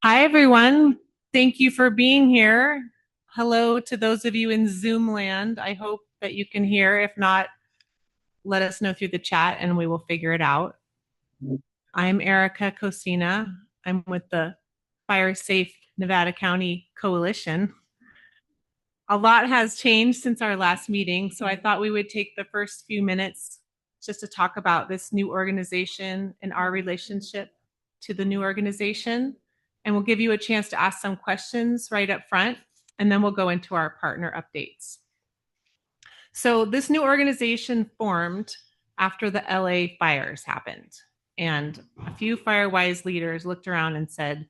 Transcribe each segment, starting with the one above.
Hi, everyone. Thank you for being here. Hello to those of you in Zoom land. I hope that you can hear. If not, let us know through the chat and we will figure it out. I'm Erica Cosina. I'm with the Fire Safe Nevada County Coalition. A lot has changed since our last meeting, so I thought we would take the first few minutes just to talk about this new organization and our relationship to the new organization. And we'll give you a chance to ask some questions right up front, and then we'll go into our partner updates. So this new organization formed after the LA fires happened. And a few FireWise leaders looked around and said,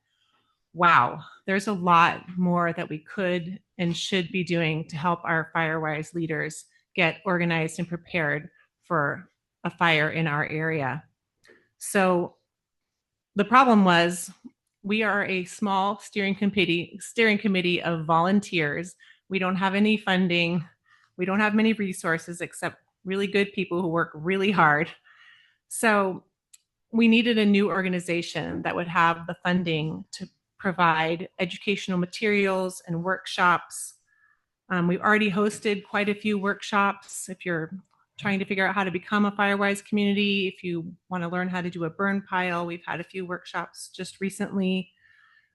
wow, there's a lot more that we could and should be doing to help our FireWise leaders get organized and prepared for a fire in our area. So the problem was we are a small steering committee of volunteers. We don't have any funding. We don't have many resources except really good people who work really hard. So we needed a new organization that would have the funding to provide educational materials and workshops. We've already hosted quite a few workshops. If you're trying to figure out how to become a FireWise community, if you want to learn how to do a burn pile, we've had a few workshops just recently.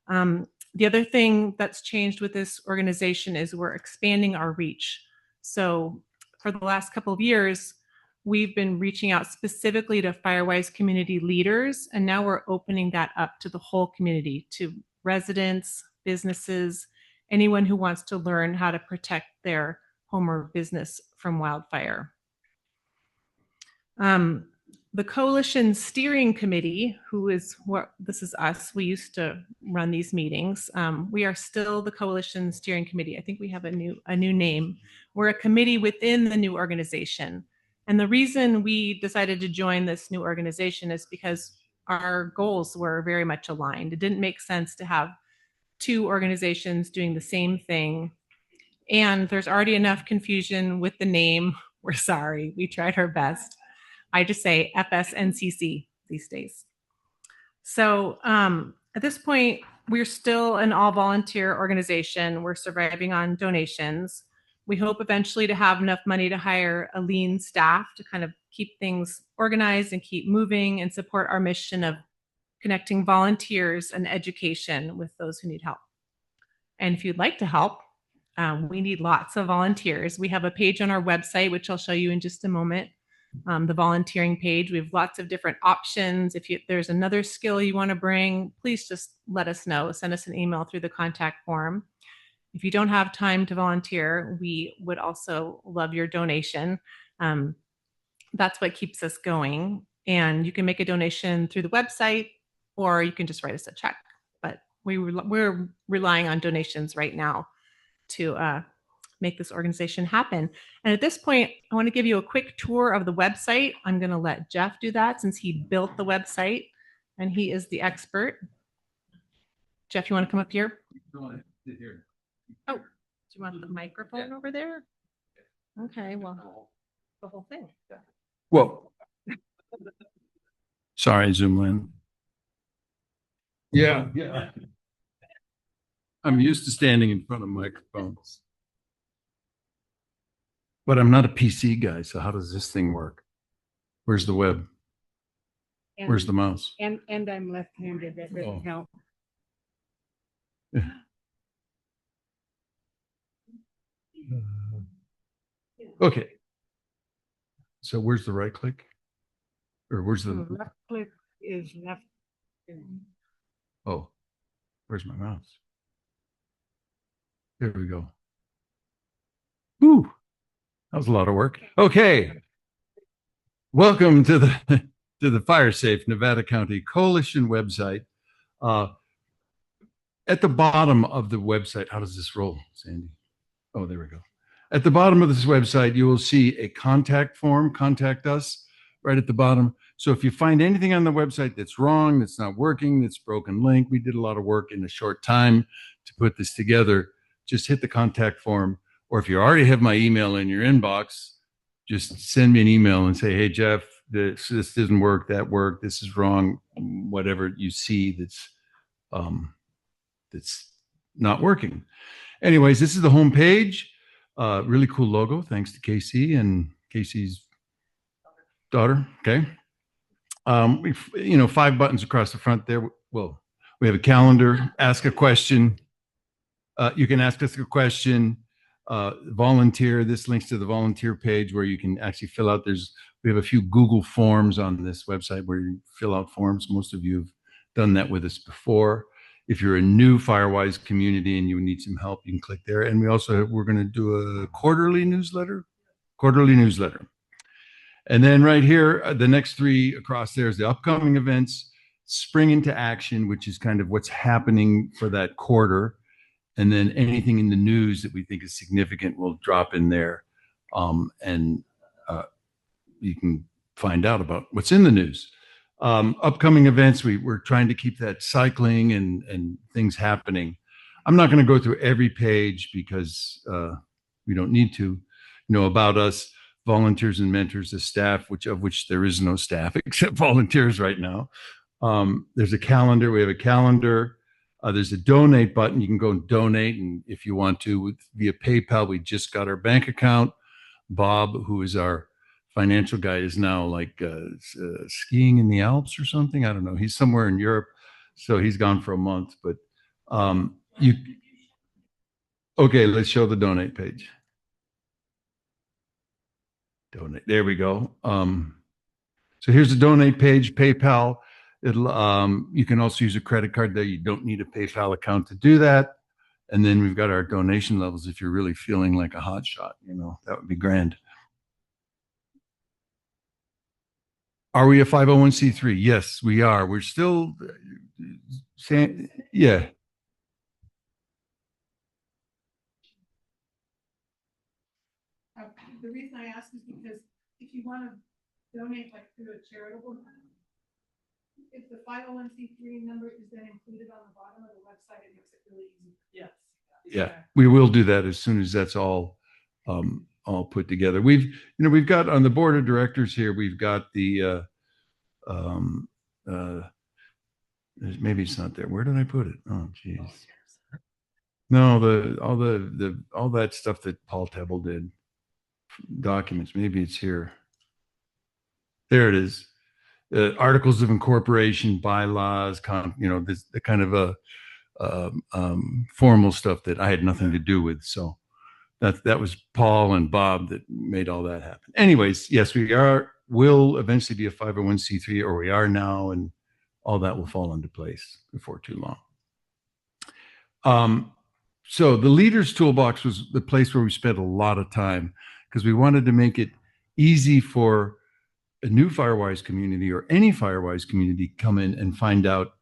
The other thing that's changed with this organization is we're expanding our reach. So for the last couple of years, we've been reaching out specifically to FireWise community leaders, and now we're opening that up to the whole community, to residents, businesses, anyone who wants to learn how to protect their home or business from wildfire. The Coalition Steering Committee, this is us, we used to run these meetings. We are still the Coalition Steering Committee. I think we have a new name. We're a committee within the new organization. And the reason we decided to join this new organization is because our goals were very much aligned. It didn't make sense to have two organizations doing the same thing. And there's already enough confusion with the name. We're sorry, we tried our best. I just say FSNCC these days. So at this point, we're still an all-volunteer organization. We're surviving on donations. We hope eventually to have enough money to hire a lean staff to kind of keep things organized and keep moving and support our mission of connecting volunteers and education with those who need help. And if you'd like to help, we need lots of volunteers. We have a page on our website, which I'll show you in just a moment. The volunteering page. We have lots of different options. If there's another skill you want to bring, please just let us know. Send us an email through the contact form. If you don't have time to volunteer, we would also love your donation. That's what keeps us going. And you can make a donation through the website, or you can just write us a check. But we're relying on donations right now to make this organization happen. And at this point, I want to give you a quick tour of the website. I'm going to let Jeff do that since he built the website and he is the expert. Jeff, you want to come up here? Oh, do you want the microphone over there? Okay, well, the whole thing. Whoa. Sorry, Zoomland. Yeah. I'm used to standing in front of microphones. But I'm not a PC guy, so how does this thing work? Where's the web? Where's the mouse? And I'm left-handed. That doesn't help. Okay. So where's the right click? Or where's the left click is left. Oh, where's my mouse? There we go. Whew. That was a lot of work. Okay. Welcome to the Fire Safe Nevada County Coalition website. At the bottom of the website, how does this roll, Sandy? Oh, there we go. At the bottom of this website, you will see a contact form, contact us, right at the bottom. So if you find anything on the website that's wrong, that's not working, that's broken link, we did a lot of work in a short time to put this together, just hit the contact form. Or if you already have my email in your inbox, just send me an email and say, hey, Jeff, this didn't work, that worked, this is wrong, whatever you see that's that's not working. Anyways, this is the home page. Really cool logo. Thanks to Casey and Casey's daughter. Okay. We've 5 buttons across the front there. Well, we have a calendar, ask a question. You can ask us a question, volunteer. This links to the volunteer page where you can actually fill out. We have a few Google forms on this website where you fill out forms. Most of you have done that with us before. If you're a new Firewise community and you need some help, you can click there. And we're going to do a quarterly newsletter. And then right here, the next 3 across there is the upcoming events, spring into action, which is kind of what's happening for that quarter. And then anything in the news that we think is significant will drop in there. And you can find out about what's in the news. Upcoming events, we're trying to keep that cycling and things happening. I'm not going to go through every page because we don't need to. About us, volunteers and mentors, the staff, of which there is no staff except volunteers right now. There's a calendar. We have a calendar. There's a donate button. You can go and donate, and if you want to, via PayPal. We just got our bank account. Bob, who is our financial guy, is now like skiing in the Alps or something. I don't know. He's somewhere in Europe, so he's gone for a month. But okay, let's show the donate page. Donate. There we go. So here's the donate page, PayPal. You can also use a credit card there. You don't need a PayPal account to do that. And then we've got our donation levels. If you're really feeling like a hot shot, that would be grand. Are we a 501c3? Yes, we are. We're still saying, yeah. The reason I ask is because if you want to donate like through a charitable, if the 501c3 number is then included on the bottom of the website, it makes it really easy. Yes. Yeah, we will do that as soon as that's all put together. We've got on the board of directors here, we've got the maybe it's not there. Where did I put it? Oh, geez. No, all that stuff that Paul Tebble did. Documents. Maybe it's here. There it is. Articles of incorporation, bylaws, the kind of formal stuff that I had nothing to do with. So that was Paul and Bob that made all that happen. Anyways, yes, will eventually be a 501c3, or we are now, and all that will fall into place before too long. So the Leaders Toolbox was the place where we spent a lot of time, because we wanted to make it easy for a new Firewise community or any Firewise community come in and find out,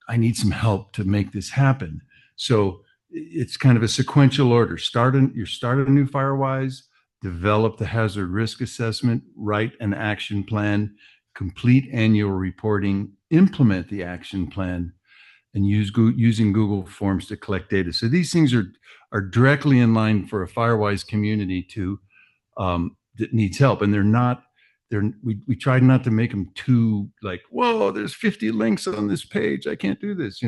I need some help to make this happen. So it's kind of a sequential order. Start a new Firewise, develop the hazard risk assessment, write an action plan, complete annual reporting, implement the action plan, and using Google Forms to collect data. So these things are directly in line for a Firewise community that needs help, and we tried not to make them too like, whoa, there's 50 links on this page, I can't do this.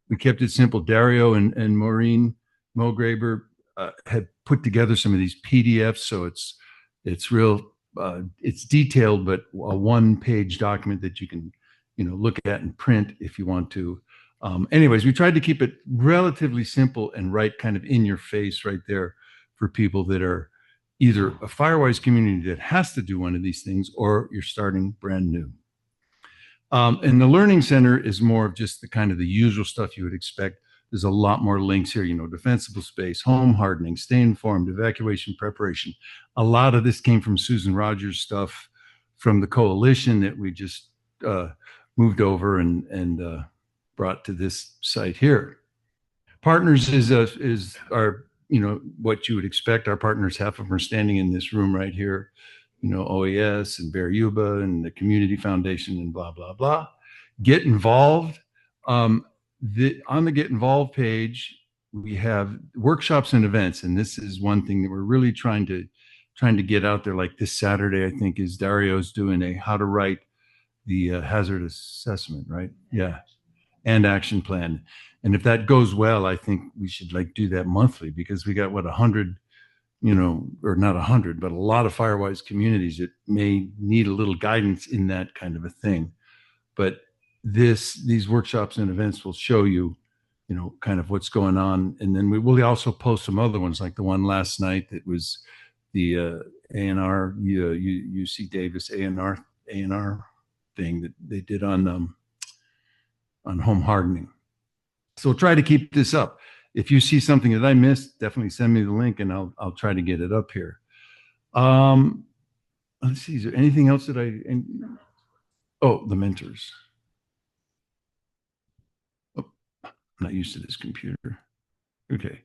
We kept it simple. Dario and Maureen Mulgraber had put together some of these PDFs, so it's real. It's detailed, but a one-page document that you can look at and print if you want to. Anyways, we tried to keep it relatively simple and right kind of in your face right there for people that are either a Firewise community that has to do one of these things, or you're starting brand new. And the Learning Center is more of just the kind of the usual stuff you would expect. There's a lot more links here, defensible space, home hardening, stay informed, evacuation preparation. A lot of this came from Susan Rogers' stuff from the coalition that we just moved over and brought to this site here. Partners is our, what you would expect. Our partners, half of them are standing in this room right here, OAS and Bear Yuba and the Community Foundation and blah, blah, blah. Get involved. On the Get Involved page, we have workshops and events. And this is one thing that we're really trying to get out there. Like this Saturday, I think, is Dario's doing a how to write the hazard assessment, right? Yeah. and action plan. And if that goes well, I think we should like do that monthly, because we got what, 100, or not 100, but a lot of Firewise communities that may need a little guidance in that kind of a thing. But these workshops and events will show you, kind of what's going on. And then we will also post some other ones, like the one last night that was the A&R, UC Davis A&R thing that they did on home hardening. So we'll try to keep this up. If you see something that I missed, definitely send me the link and I'll try to get it up here. Let's see, is there anything else that the mentors. Oh, I'm not used to this computer. Okay.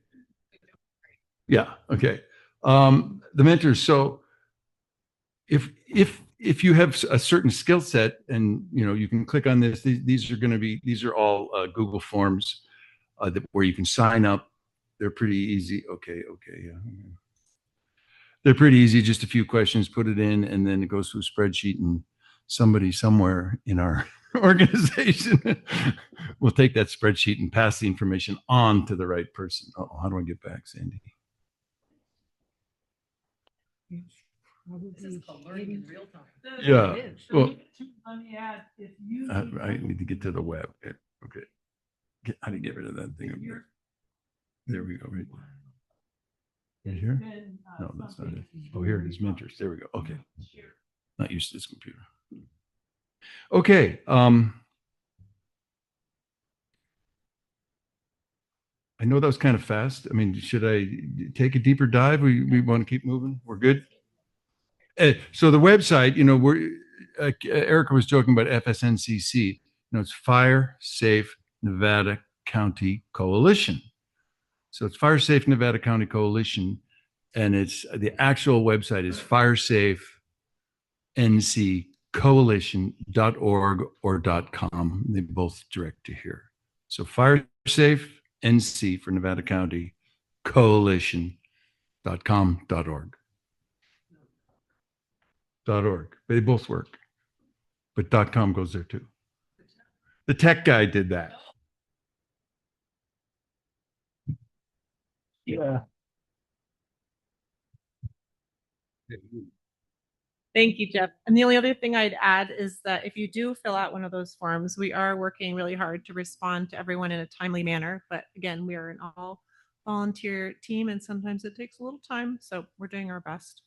Yeah. Okay. The mentors. So if you have a certain skill set, and you can click on this, these are all Google Forms where you can sign up. They're pretty easy. Okay. Yeah. They're pretty easy. Just a few questions, put it in, and then it goes to a spreadsheet, and somebody somewhere in our organization will take that spreadsheet and pass the information on to the right person. Oh, how do I get back, Sandy? This is called learning in real time. Yeah. Well, Let me add, if you. I need to get to the web. Okay. How do you get rid of that thing? There we go. Right here? No, that's not it. Oh, here it is. Mentors. There we go. Okay. Not used to this computer. Okay. I know that was kind of fast. I mean, should I take a deeper dive? We want to keep moving. We're good. So the website, Erica was joking about FSNCC. It's Fire Safe Nevada County Coalition. So it's Fire Safe Nevada County Coalition, and it's the actual website is firesafenCcoalition.org or .com. They both direct to here. So Fire Safe NC for Nevada County Coalition.com.org. .org. They both work, but .com goes there too. The tech guy did that. Yeah. Thank you, Jeff. And the only other thing I'd add is that if you do fill out one of those forms, we are working really hard to respond to everyone in a timely manner. But again, we are an all volunteer team, and sometimes it takes a little time. So we're doing our best.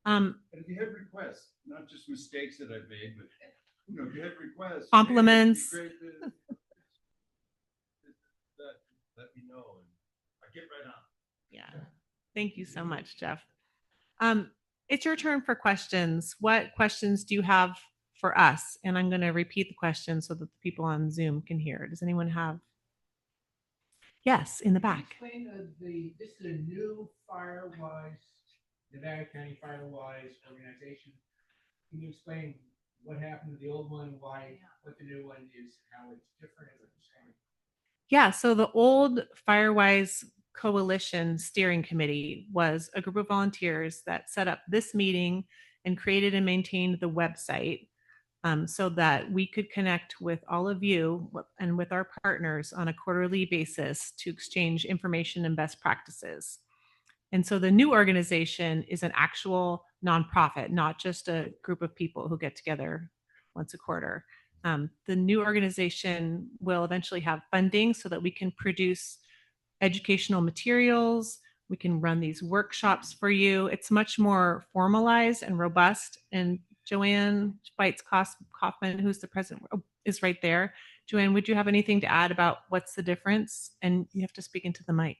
But if you have requests, not just mistakes that I've made, but if you have requests, compliments, let me know, and I get right on. Yeah. Thank you so much, Jeff. It's your turn for questions. What questions do you have for us? And I'm going to repeat the question so that the people on Zoom can hear. Does anyone have? Yes, in the back. Explain this is a new Firewise, Nevada County Firewise organization. Can you explain what happened to the old one, what the new one is, how it's different? Yeah, so the old Firewise Coalition Steering Committee was a group of volunteers that set up this meeting and created and maintained the website so that we could connect with all of you and with our partners on a quarterly basis to exchange information and best practices. And so the new organization is an actual nonprofit, not just a group of people who get together once a quarter. The new organization will eventually have funding so that we can produce educational materials. We can run these workshops for you. It's much more formalized and robust. And Joanne Spites-Kaufman, who's the president, is right there. Joanne, would you have anything to add about what's the difference? And you have to speak into the mic.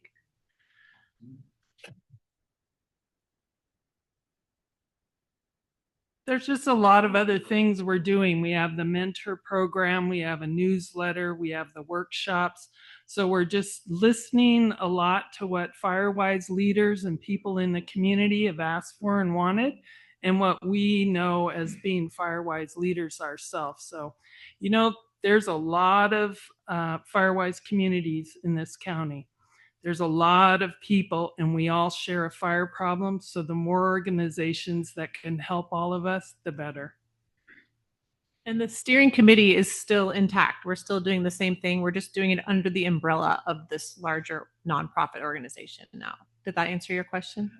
There's just a lot of other things we're doing. We have the mentor program, we have a newsletter, we have the workshops. So we're just listening a lot to what Firewise leaders and people in the community have asked for and wanted, and what we know as being Firewise leaders ourselves. So, there's a lot of Firewise communities in this county. There's a lot of people, and we all share a fire problem. So the more organizations that can help all of us, the better. And the steering committee is still intact. We're still doing the same thing. We're just doing it under the umbrella of this larger nonprofit organization now. Did that answer your question?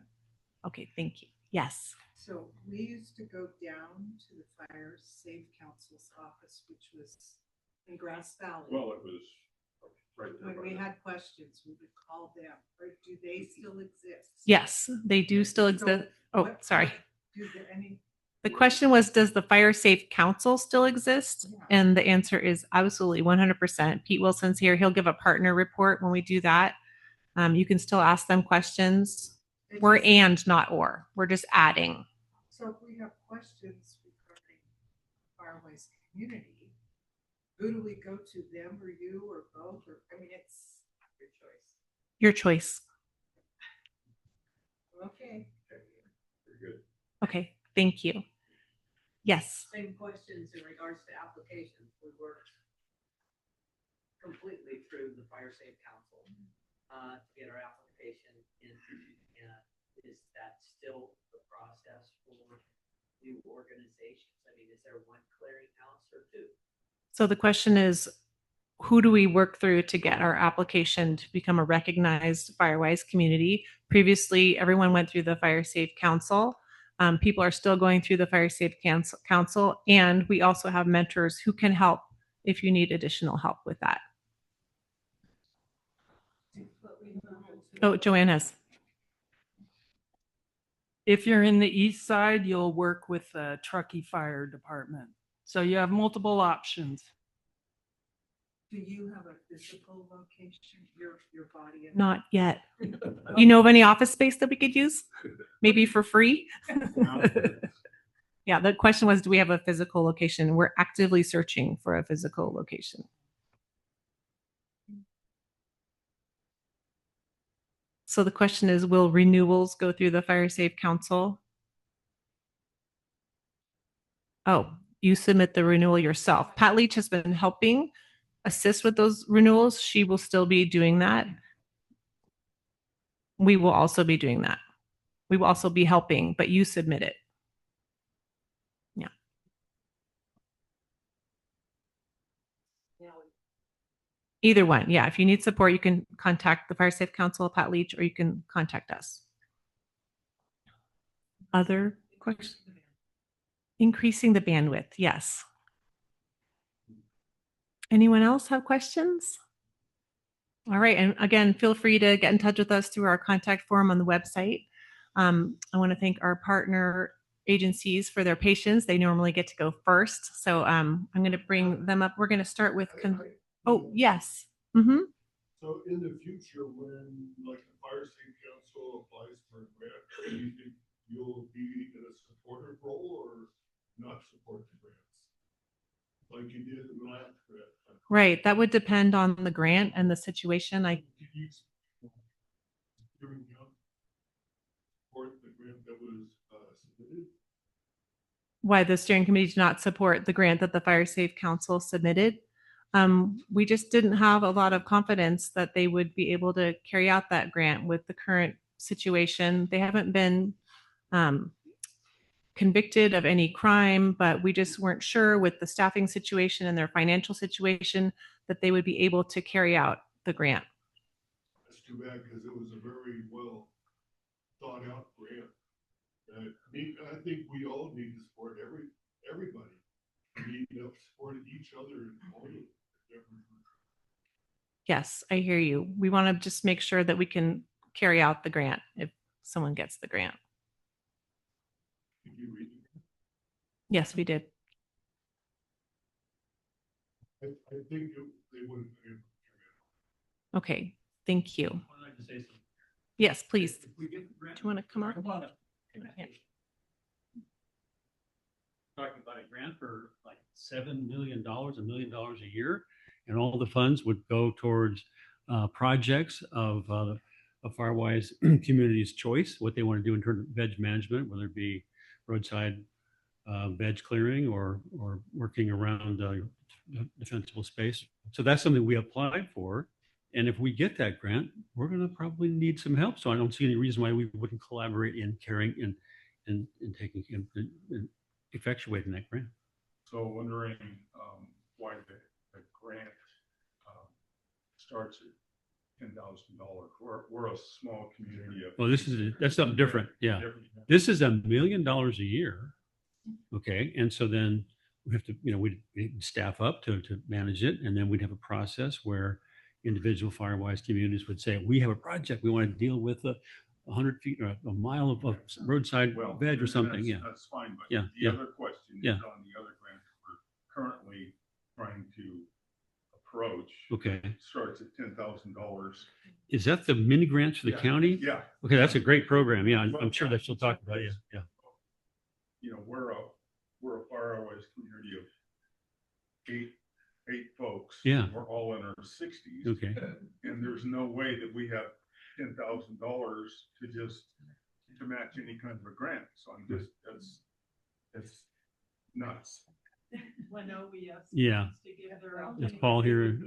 Okay, thank you. Yes. So we used to go down to the Fire Safe Council's office, which was in Grass Valley. Well, it was right there. When we had questions, we would call them. Or do they still exist? Yes, they do still exist. Oh, What- sorry. Do there any? The question was, does the Fire Safe Council still exist? Yeah. And the answer is absolutely 100%. Pete Wilson's here. He'll give a partner report when we do that. You can still ask them questions. It We're just- and not or. We're just adding. So if we have questions regarding Firewise community, who do we go to, them or you or both? Or I mean, it's your choice. Your choice. Okay. Very good. Okay, thank you. Yes. Same questions in regards to applications. We worked completely through the Fire Safe Council to get our application in. And is that still the process for new organizations? I mean, is there one clearinghouse or two? So the question is, who do we work through to get our application to become a recognized Firewise community? Previously, everyone went through the Fire Safe Council. People are still going through the Fire Safe Council, and we also have mentors who can help if you need additional help with that. Oh, Joanne has. If you're in the east side, you'll work with the Truckee Fire Department. So you have multiple options. Do you have a physical location, your body? Not yet. You know of any office space that we could use? Maybe for free? Yeah, the question was, do we have a physical location? We're actively searching for a physical location. So the question is, will renewals go through the Fire Safe Council? Oh, you submit the renewal yourself. Pat Leach has been helping assist with those renewals. She will still be doing that. We will also be doing that. We will also be helping, but you submit it. Yeah. Either one. Yeah. If you need support, you can contact the Fire Safe Council, Pat Leach, or you can contact us. Other questions? Increasing the bandwidth. Yes. Anyone else have questions? All right. And again, feel free to get in touch with us through our contact form on the website. I want to thank our partner agencies for their patience. They normally get to go first. So I'm going to bring them up. We're going to start with, oh, yes. Mm-hmm. So in the future, when like the Fire Safe Council applies for a grant, do you think you'll be in a supportive role or not support the grants? Like you did in the last grant? Right. That would depend on the grant and the situation. Did you support the grant that was submitted? Why the steering committee did not support the grant that the Fire Safe Council submitted. We just didn't have a lot of confidence that they would be able to carry out that grant with the current situation. They haven't been convicted of any crime, but we just weren't sure with the staffing situation and their financial situation that they would be able to carry out the grant. That's too bad because it was a very well thought out grant. I think we all need to support everybody. We need to support each other and all of it. Yes, I hear you. We want to just make sure that we can carry out the grant if someone gets the grant. Did you read it? Yes, we did. I think they would. Okay, thank you. I'd like to say something. Yes, please. If we get the grant, Do you want to come up? come on up. Yeah. Talking about a grant for like $7 million, $1 million a year, and all the funds would go towards projects of Firewise Community's choice, what they want to do in terms of veg management, whether it be roadside veg clearing or working around defensible space. So that's something we applied for. And if we get that grant, we're going to probably need some help. So I don't see any reason why we wouldn't collaborate in carrying and taking and effectuating that grant. So wondering why the grant starts at $10,000. We're a small community of. Well, that's something different. Yeah. This is $1 million a year. Okay. And so then we have to, we'd staff up to manage it. And then we'd have a process where individual Firewise communities would say, we have a project. We want to deal with 100 feet or a mile of roadside veg or something. That's, Yeah. That's fine. But Yeah, the other question yeah. is on the other grant that we're currently trying to approach. Okay. Starts at $10,000. Is that the mini grants for the county? Yeah. Okay. That's a great program. Yeah. I'm sure that she'll talk about it. Yeah. We're a Firewise community of eight folks. Yeah. We're all in our 60s. Okay. And there's no way that we have $10,000 to match any kind of a grant. So I'm just, that's nuts. When OBS Yeah. puts together a- Is Paul here?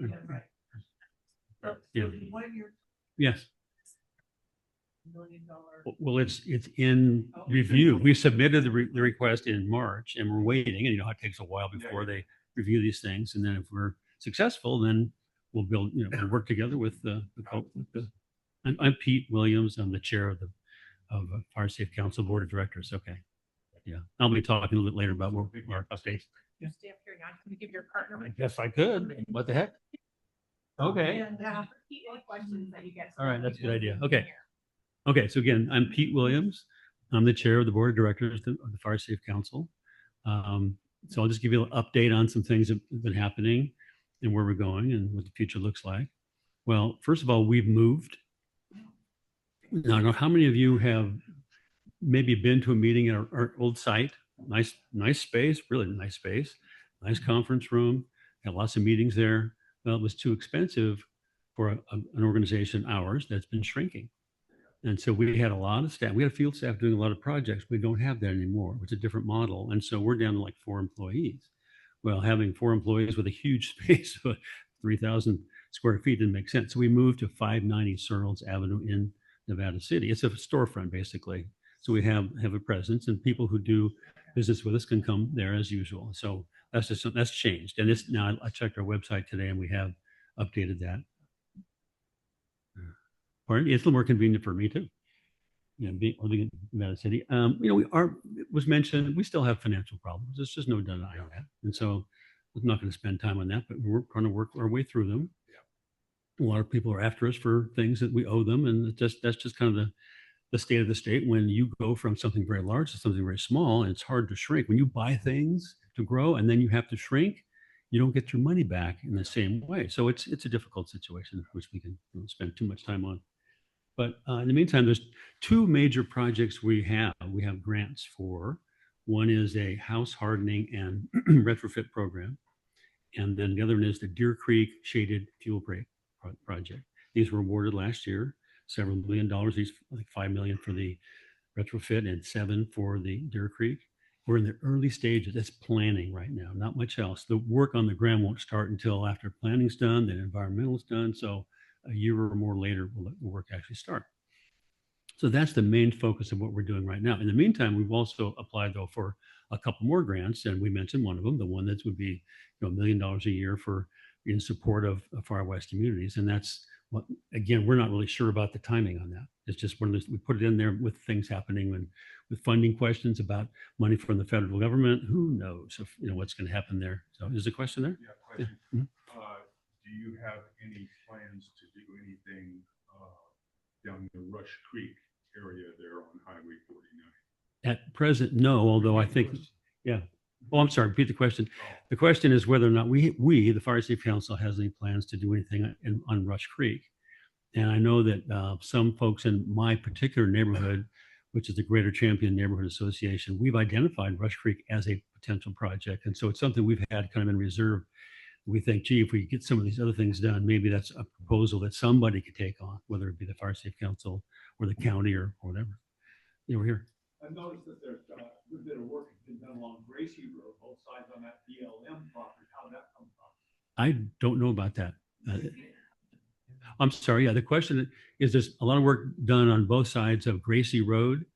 Yeah. When you're Yes. $1 million. Well, it's in review. We submitted the request in March and we're waiting, and how it takes a while before they review these things. And then if we're successful, then we'll build, we'll work together with I'm Pete Williams. I'm the chair of the Fire Safe Council Board of Directors. Okay. Yeah. I'll be talking a little bit later about our updates. You stay up here now. Can you give your partner? I guess I could. What the heck? Okay. And repeat any questions that you get. All right. That's a good idea. Okay. Okay, so again, I'm Pete Williams. I'm the chair of the board of directors of the Fire Safe Council. So I'll just give you an update on some things that have been happening and where we're going and what the future looks like. Well, first of all, we've moved. Now, I don't know how many of you have maybe been to a meeting at our old site. Nice space, really nice space, nice conference room, had lots of meetings there. Well, it was too expensive for an organization ours that's been shrinking. And so we had a lot of staff. We had a field staff doing a lot of projects. We don't have that anymore. It's a different model. And so we're down to like 4 employees. Well, having 4 employees with a huge space of 3,000 square feet didn't make sense. So we moved to 590 Searles Avenue in Nevada City. It's a storefront, basically. So we have a presence, and people who do business with us can come there as usual. So that's changed. And this now I checked our website today, and we have updated that. It's a little more convenient for me too. Being living in Nevada City. It was mentioned, we still have financial problems. There's just no denying that. And so I'm not going to spend time on that, but we're trying to work our way through them. A lot of people are after us for things that we owe them. And that's just kind of the state of the state when you go from something very large to something very small, and it's hard to shrink. When you buy things to grow and then you have to shrink, you don't get your money back in the same way. So it's a difficult situation, which we can spend too much time on. But in the meantime, there's 2 major projects we have. We have grants for. One is a house hardening and retrofit program. And then the other one is the Deer Creek Shaded Fuel Break project. These were awarded last year, several $1 million, these like $5 million for the retrofit and $7 million for the Deer Creek. We're in the early stages. It's planning right now, not much else. The work on the ground won't start until after planning's done, then environmental's done. So a year or more later, will the work actually start. So that's the main focus of what we're doing right now. In the meantime, we've also applied though for a couple more grants, and we mentioned one of them, the one that would be $1 million a year for in support of Firewise communities. And that's what, again, we're not really sure about the timing on that. It's just one of those, we put it in there with things happening and with funding questions about money from the federal government. Who knows if, what's going to happen there. So is there a question there? Yeah, question. Yeah. Do you have any plans to do anything down the Rush Creek area there on Highway 49? At present, no, although I think, yeah. Oh, I'm sorry, repeat the question. The question is whether or not we, the Fire Safe Council, has any plans to do anything on Rush Creek. And I know that some folks in my particular neighborhood, which is the Greater Champion Neighborhood Association, we've identified Rush Creek as a potential project. And so it's something we've had kind of in reserve. We think, gee, if we get some of these other things done, maybe that's a proposal that somebody could take on, whether it be the Fire Safe Council or the county or whatever. We're here. I've noticed that there's a good bit of work has been done along Gracie Road, both sides on that BLM property. How did that come from? I don't know about that. I'm sorry. Yeah, the question is there's a lot of work done on both sides of Gracie Road,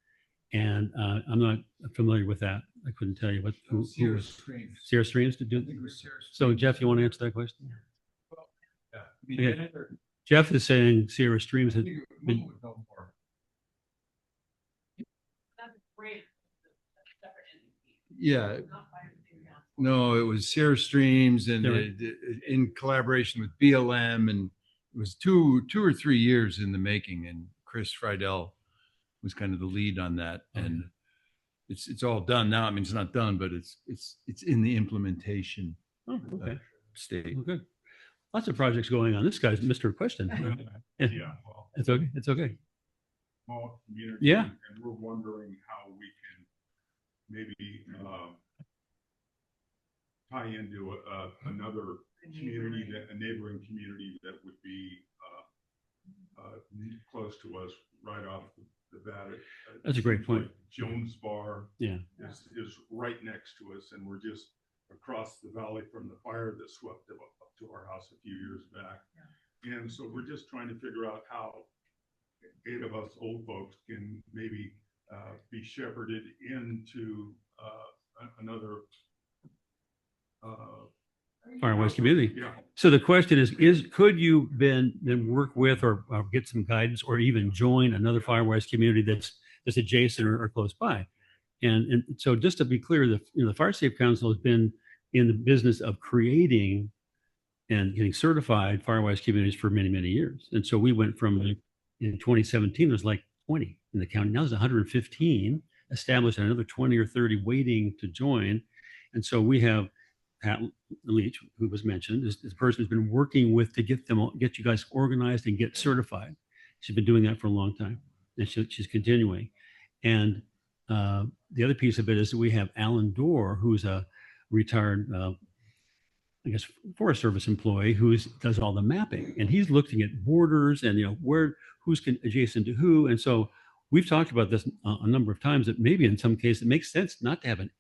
and I'm not familiar with that. I couldn't tell you, but who Sierra was Streams. Sierra Streams to do? I think it was Sierra So Streams. Jeff, you want to answer that question? Yeah. I mean, Okay. Bennett or- Jeff is saying Sierra Streams I had think it been, would know more. That's great. Yeah, no, it was Sierra Streams and There in collaboration with BLM, and it was two or 3 years in the making, and Chris Friedel was kind of the lead on that. And it's all done now. I mean, it's not done, but it's in the implementation oh, okay. state. Well, good. Lots of projects going on. This guy's Mr. Question. Yeah, well, It's okay. It's okay. small community. Yeah. And we're wondering how we can maybe tie into another community, a neighboring community that would be close to us right off the bat. That's a great point. Jones Bar Yeah. is right next to us, and we're just across the valley from the fire that swept up to our house a few years back. And so we're just trying to figure out how 8 of us old folks can maybe be shepherded into another Firewise community. Yeah. So the question is could you then work with or get some guidance or even join another Firewise community that's adjacent or close by? And so just to be clear, the Fire Safe Council has been in the business of creating and getting certified Firewise communities for many, many years. And so we went from in 2017, there's like 20 in the county. Now there's 115 established and another 20 or 30 waiting to join. And so we have Pat Leach, who was mentioned, is the person who's been working with to get you guys organized and get certified. She's been doing that for a long time, and she's continuing. And the other piece of it is that we have Alan Dorr, who's a retired, I guess, Forest Service employee who does all the mapping, and he's looking at borders and who's adjacent to who. And so we've talked about this a number of times that maybe in some cases it makes sense not to have an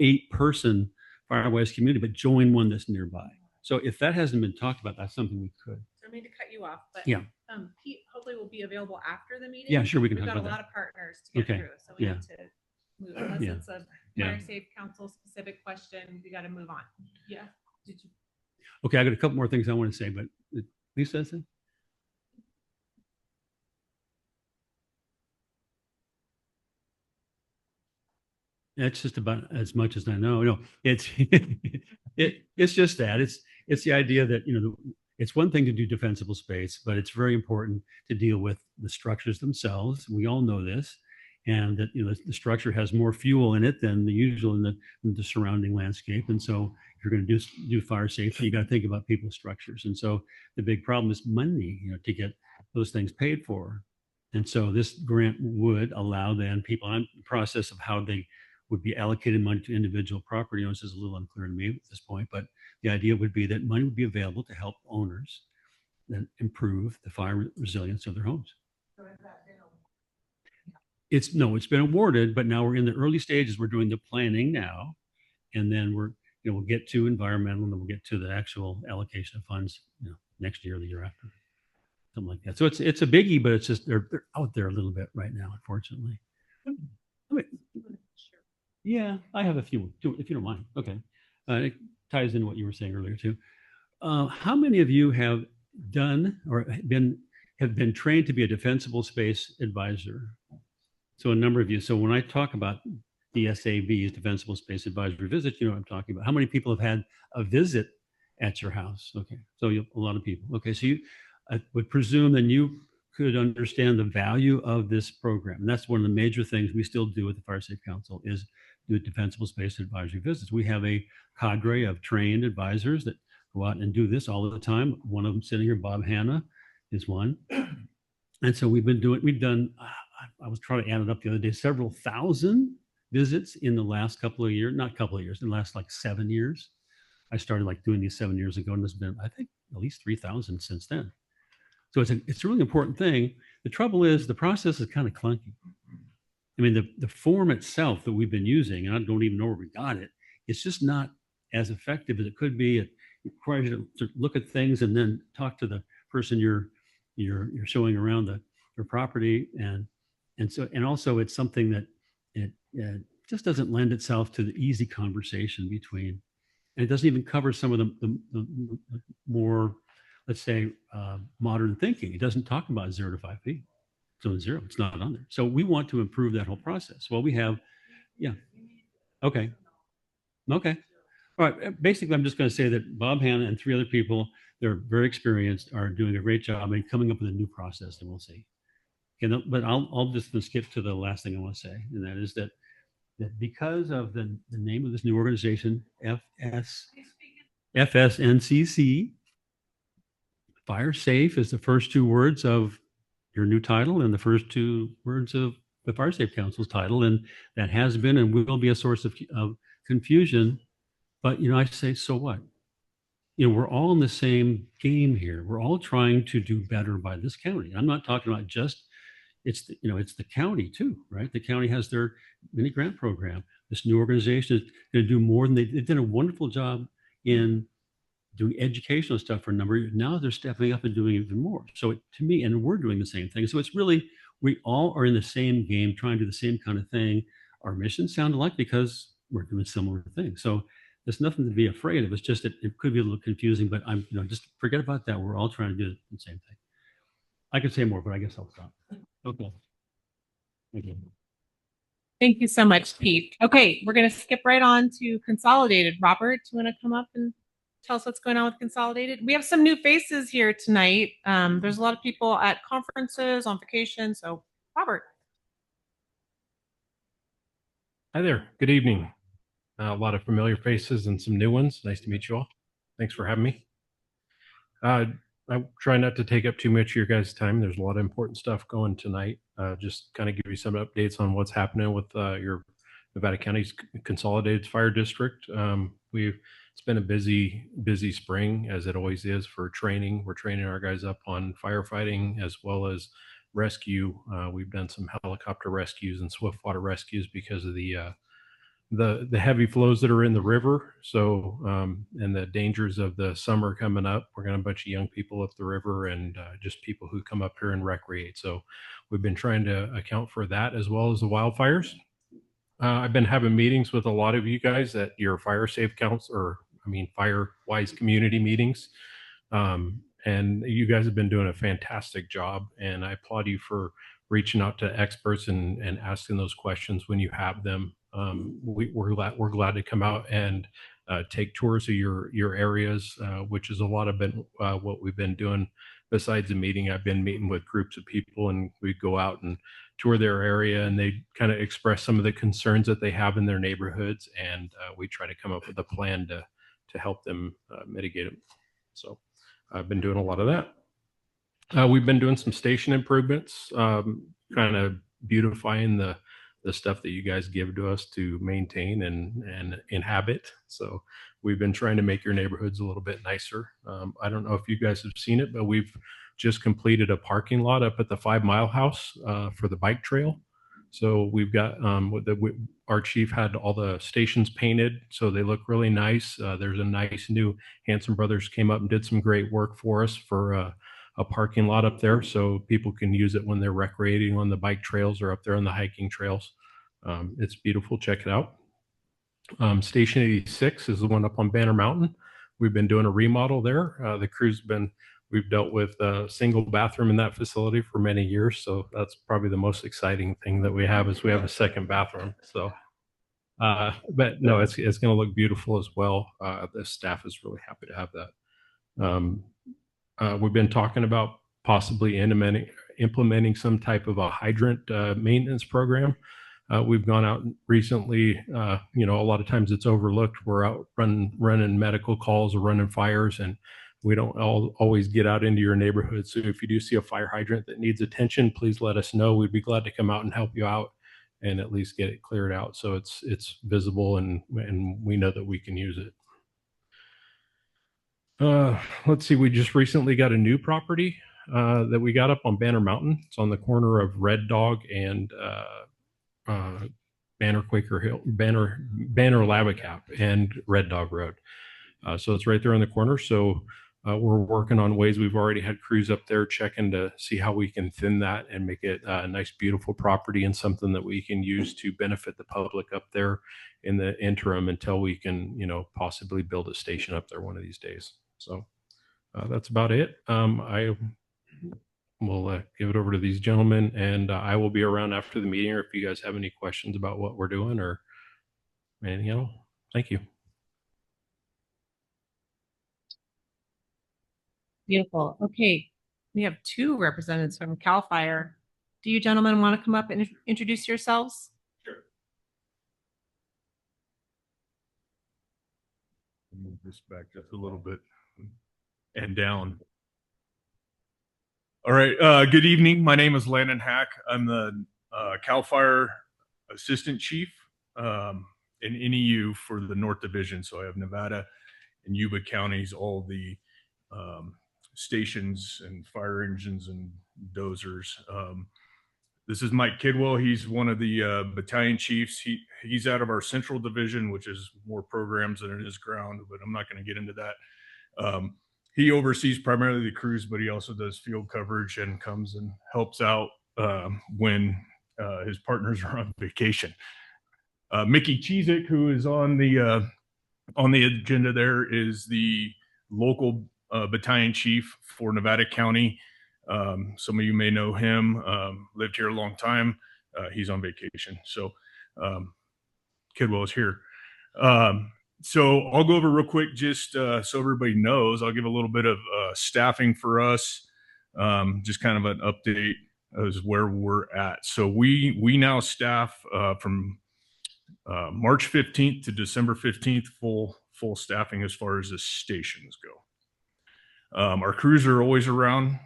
8-person Firewise community, but join one that's nearby. So if that hasn't been talked about, that's something we could. So I mean to cut you off, but Yeah. Pete hopefully will be available after the meeting. Yeah, sure, we can We've talk got a about lot that. of partners to get Okay. through, so we Yeah. need to move. Unless Yeah. it's a Yeah. Fire Safe Council specific question, we got to move on. Yeah. Did you? Okay, I got a couple more things I want to say, but Lisa said? That's just about as much as I know. No, it's it's just that it's the idea that it's one thing to do defensible space, but it's very important to deal with the structures themselves. We all know this, and that the structure has more fuel in it than the usual in the surrounding landscape. And so if you're going to do fire safety, you got to think about people's structures. And so the big problem is money, to get those things paid for. And so this grant would allow then people on the process of how they would be allocated money to individual property owners is a little unclear to me at this point, but the idea would be that money would be available to help owners that improve the fire resilience of their homes. So has that been It's been awarded, but now we're in the early stages. We're doing the planning now, and then we'll get to environmental, and then we'll get to the actual allocation of funds, next year or the year after, something like that. So it's a biggie, but it's just they're out there a little bit right now, unfortunately. Yeah, I have a few, if you don't mind. Okay. It ties into what you were saying earlier too. How many of you have done or have been trained to be a defensible space advisor? So a number of you. So when I talk about DSAVs, Defensible Space Advisory Visits, you know what I'm talking about. How many people have had a visit at your house? Okay, so a lot of people. Okay, so I would presume then you could understand the value of this program. And that's one of the major things we still do at the Fire Safe Council is do defensible space advisory visits. We have a cadre of trained advisors that go out and do this all the time. One of them sitting here, Bob Hanna, is one. And so we've done, I was trying to add it up the other day, several thousand visits in the last couple of years, not couple of years, in the last like 7 years. I started doing these 7 years ago, and there's been, I think, at least 3,000 since then. So it's a really important thing. The trouble is the process is kind of clunky. I mean, the form itself that we've been using, and I don't even know where we got it, it's just not as effective as it could be. It requires you to look at things and then talk to the person you're showing around their property, and also it's something that it just doesn't lend itself to the easy conversation between, and it doesn't even cover some of the more, let's say, modern thinking. It doesn't talk about 0 to 5 feet. So 0, it's not on there. So we want to improve that whole process. Well, we have, yeah. Okay. Okay. All right. Basically, I'm just going to say that Bob Hanna and 3 other people, they're very experienced, are doing a great job and coming up with a new process, and we'll see. Okay, but I'll just skip to the last thing I want to say, and that is that because of the name of this new organization, FSNCC, fire safe is the first 2 words of your new title and the first 2 words of the Fire Safe Council's title, and that has been and will be a source of confusion. But I say, so what? We're all in the same game here. We're all trying to do better by this county. I'm not talking about just it's the county too, right? The county has their mini grant program. This new organization is going to do more than they did a wonderful job in doing educational stuff for a number of years. Now they're stepping up and doing even more. So to me, and we're doing the same thing. So it's really, we all are in the same game, trying to do the same kind of thing. Our missions sound alike because we're doing similar things. So there's nothing to be afraid of. It's just that it could be a little confusing, but I'm, just forget about that. We're all trying to do the same thing. I could say more, but I guess I'll stop. Okay. Thank you. Thank you so much, Pete. Okay, we're going to skip right on to Consolidated. Robert, do you want to come up and tell us what's going on with Consolidated? We have some new faces here tonight. There's a lot of people at conferences, on vacation. So, Robert. Hi there. Good evening. A lot of familiar faces and some new ones. Nice to meet you all. Thanks for having me. I try not to take up too much of your guys' time. There's a lot of important stuff going tonight. Just kind of give you some updates on what's happening with your Nevada County's Consolidated Fire District. It's been a busy spring, as it always is, for training. We're training our guys up on firefighting as well as rescue. We've done some helicopter rescues and swift water rescues because of the heavy flows that are in the river. So, and the dangers of the summer coming up. We're going to have a bunch of young people up the river and just people who come up here and recreate. So we've been trying to account for that as well as the wildfires. I've been having meetings with a lot of you guys at your fire safe council, or fire wise community meetings. And you guys have been doing a fantastic job, and I applaud you for reaching out to experts and asking those questions when you have them. We're glad to come out and take tours of your areas, which is a lot of what we've been doing. Besides the meeting, I've been meeting with groups of people, and we go out and tour their area, and they kind of express some of the concerns that they have in their neighborhoods, and we try to come up with a plan to help them mitigate them. So I've been doing a lot of that. We've been doing some station improvements, kind of beautifying the stuff that you guys give to us to maintain and inhabit. So we've been trying to make your neighborhoods a little bit nicer. I don't know if you guys have seen it, but we've just completed a parking lot up at the 5 Mile House for the bike trail. So we've got our chief had all the stations painted, so they look really nice. There's a nice new Hanson Brothers came up and did some great work for us for a parking lot up there, so people can use it when they're recreating on the bike trails or up there on the hiking trails. It's beautiful. Check it out. Station 86 is the one up on Banner Mountain. We've been doing a remodel there. The crew's we've dealt with a single bathroom in that facility for many years. So that's probably the most exciting thing that we have is we have a second bathroom. So, but no, it's going to look beautiful as well. The staff is really happy to have that. We've been talking about possibly implementing some type of a hydrant maintenance program. We've gone out recently, a lot of times it's overlooked. We're out running medical calls or running fires, and we don't always get out into your neighborhood. So if you do see a fire hydrant that needs attention, please let us know. We'd be glad to come out and help you out and at least get it cleared out so it's visible and we know that we can use it. Let's see, we just recently got a new property that we got up on Banner Mountain. It's on the corner of Red Dog and Banner Quaker Hill, Banner Lava Cap and Red Dog Road. So it's right there on the corner. So We're working on ways. We've already had crews up there checking to see how we can thin that and make it a nice, beautiful property and something that we can use to benefit the public up there in the interim until we can, possibly build a station up there one of these days. So that's about it. I will give it over to these gentlemen, and I will be around after the meeting, or if you guys have any questions about what we're doing or anything else. Thank you. Beautiful. Okay. We have two representatives from CAL FIRE. Do you gentlemen want to come up and introduce yourselves? Sure. Move this back just a little bit and down. All right. Good evening. My name is Landon Hack. I'm the CAL FIRE Assistant Chief in NEU for the North Division. So I have Nevada and Yuba counties, all the stations and fire engines and dozers. This is Mike Kidwell. He's one of the battalion chiefs. He's out of our Central Division, which is more programs than it is ground, but I'm not going to get into that. He oversees primarily the crews, but he also does field coverage and comes and helps out when his partners are on vacation. Mickey Cheezick, who is on the agenda there, is the local battalion chief for Nevada County. Some of you may know him, lived here a long time. He's on vacation. So Kidwell is here. So I'll go over real quick, just so everybody knows. I'll give a little bit of staffing for us, just kind of an update as where we're at. So we now staff from March 15th to December 15th, full staffing as far as the stations go. Our crews are always around.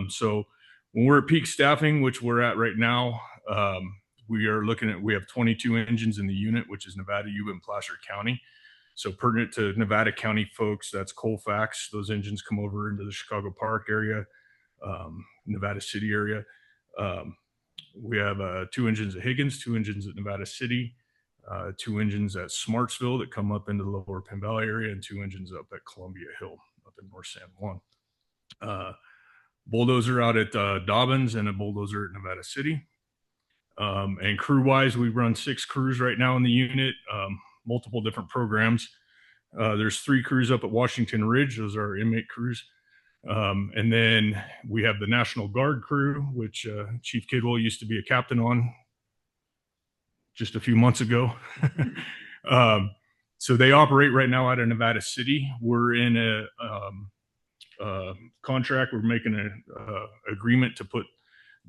So when we're at peak staffing, which we're at right now, we have 22 engines in the unit, which is Nevada, Yuba, and Placer County. So pertinent to Nevada County folks, that's Colfax. Those engines come over into the Chicago Park area, Nevada City area. We have 2 engines at Higgins, 2 engines at Nevada City, 2 engines at Smartsville that come up into the lower Penn Valley area, and 2 engines up at Columbia Hill up in North San Juan. Bulldozer out at Dobbins and a bulldozer at Nevada City. And crew-wise, we run 6 crews right now in the unit, multiple different programs. There's 3 crews up at Washington Ridge. Those are our inmate crews. And then we have the National Guard crew, which Chief Kidwell used to be a captain on just a few months ago. So they operate right now out of Nevada City. We're in a contract. We're making an agreement to put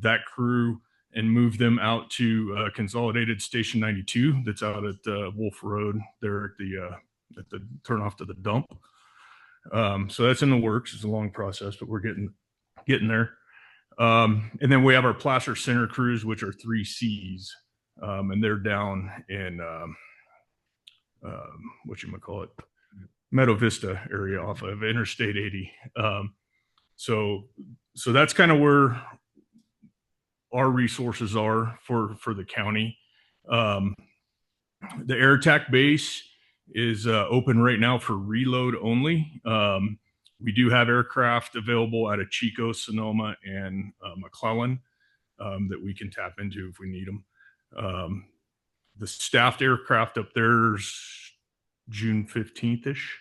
that crew and move them out to Consolidated Station 92 that's out at Wolf Road there at the turnoff to the dump. So that's in the works. It's a long process, but we're getting there. And then we have our Placer Center crews, which are 3 Cs, and they're down in Meadow Vista area off of Interstate 80. So that's kind of where our resources are for the county. The air attack base is open right now for reload only. We do have aircraft available out of Chico, Sonoma, and McClellan that we can tap into if we need them. The staffed aircraft up there's June 15th-ish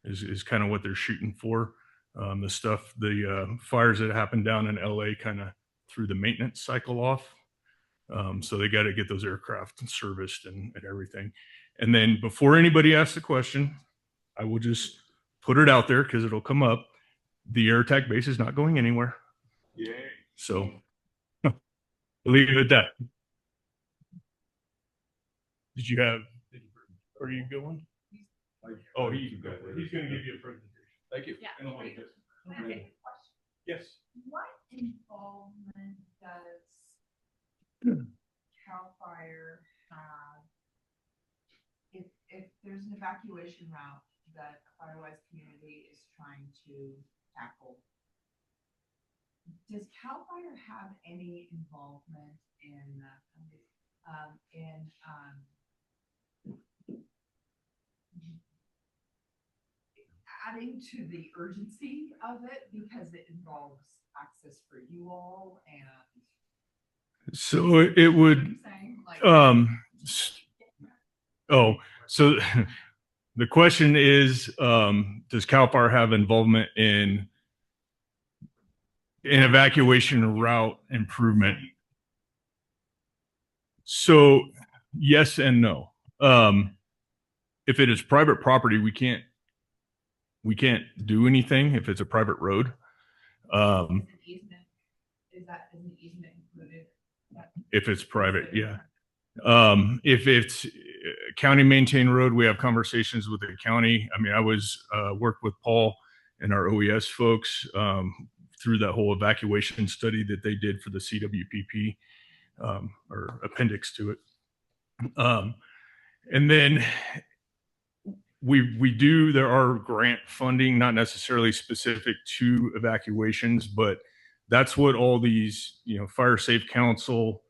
is kind of what they're shooting for. The fires that happened down in LA kind of threw the maintenance cycle off. So they got to get those aircraft serviced and everything. And then before anybody asks the question, I will just put it out there because it'll come up. The air attack base is not going anywhere. Yay. So leave it at that. Did you have, are you going? Oh, he's going to give you a presentation. Thank you. Yeah. Okay. Yes. What involvement does CAL FIRE have if there's an evacuation route that a Firewise community is trying to tackle? Does CAL FIRE have any involvement in adding to the urgency of it because it involves access for you all and. So it would, Like, so the question is, does CAL FIRE have involvement in evacuation route improvement? So yes and no. If it is private property, we can't do anything if it's a private road. Is that an easement included? If it's private, yeah. If it's county maintained road, we have conversations with the county. I mean, I was worked with Paul and our OES folks through that whole evacuation study that they did for the CWPP or appendix to it. And then there are grant funding, not necessarily specific to evacuations, but that's what all these, Fire Safe Council,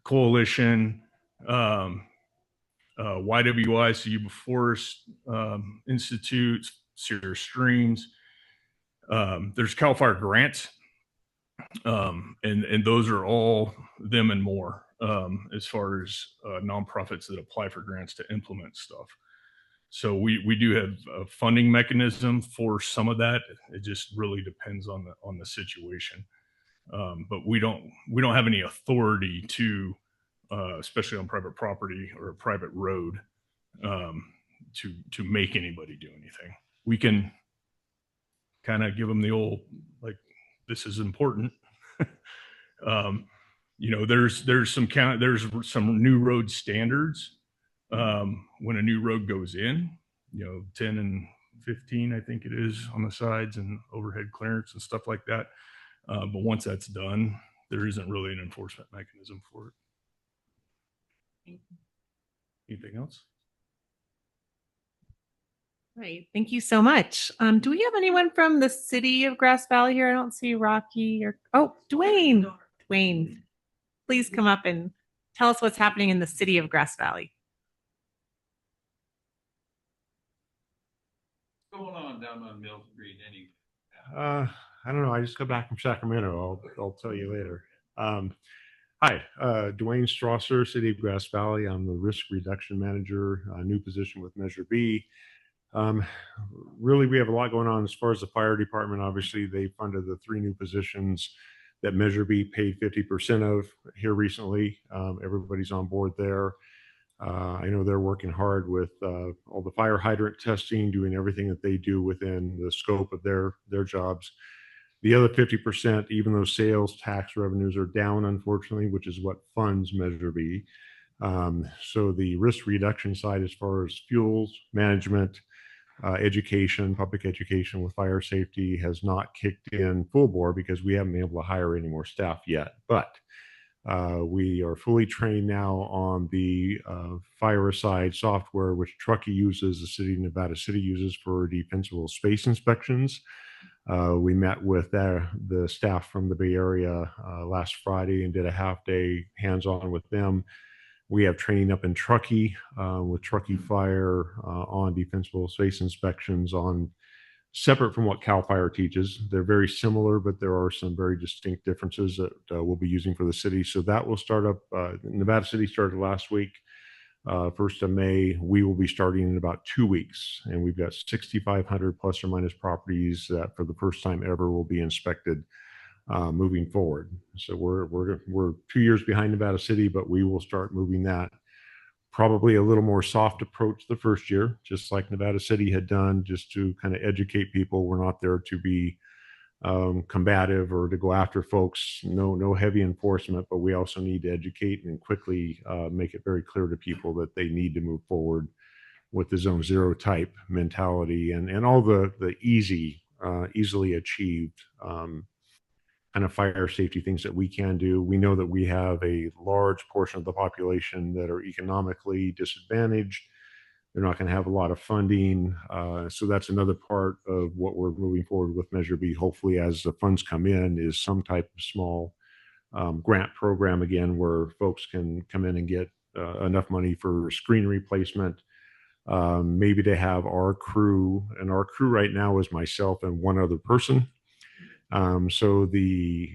Coalition, YWI, so Yuba Forest Institute, Sierra Streams. There's CAL FIRE grants, and those are all them and more as far as nonprofits that apply for grants to implement stuff. So we do have a funding mechanism for some of that. It just really depends on the situation. But we don't have any authority to, especially on private property or a private road, to make anybody do anything. We can kind of give them the old, like, this is important. There's some new road standards when a new road goes in, 10 and 15, I think it is, on the sides and overhead clearance and stuff like that. But once that's done, there isn't really an enforcement mechanism for it. Anything else? Right. Thank you so much. Do we have anyone from the city of Grass Valley here? I don't see Rocky or, Dwayne. Dwayne, please come up and tell us what's happening in the city of Grass Valley. What's going on down on Mill Street anyway? I don't know. I just got back from Sacramento. I'll tell you later. Hi, Dwayne Strasser, City of Grass Valley. I'm the Risk Reduction Manager, new position with Measure B. Really, we have a lot going on as far as the fire department. Obviously, they funded the 3 new positions that Measure B paid 50% of here recently. Everybody's on board there. I know they're working hard with all the fire hydrant testing, doing everything that they do within the scope of their jobs. The other 50%, even though sales tax revenues are down, unfortunately, which is what funds Measure B. So the risk reduction side, as far as fuels management, education, public education with fire safety, has not kicked in full bore because we haven't been able to hire any more staff yet. But we are fully trained now on the fire-aside software, which Truckee uses, the city of Nevada City uses for defensible space inspections. We met with the staff from the Bay Area last Friday and did a half-day hands-on with them. We have training up in Truckee with Truckee Fire on defensible space inspections, on separate from what CAL FIRE teaches. They're very similar, but there are some very distinct differences that we'll be using for the city. So that will start up. Nevada City started last week, 1st of May. We will be starting in about 2 weeks, and we've got 6,500 plus or minus properties that for the first time ever will be inspected moving forward. So we're 2 years behind Nevada City, but we will start moving that. Probably a little more soft approach the first year, just like Nevada City had done, just to kind of educate people. We're not there to be combative or to go after folks. No heavy enforcement, but we also need to educate and quickly make it very clear to people that they need to move forward with the Zone Zero type mentality and all the easily achieved kind of fire safety things that we can do. We know that we have a large portion of the population that are economically disadvantaged. They're not going to have a lot of funding. So that's another part of what we're moving forward with Measure B. Hopefully, as the funds come in, is some type of small grant program again, where folks can come in and get enough money for screen replacement, Maybe to have our crew, and our crew right now is myself and one other person. So the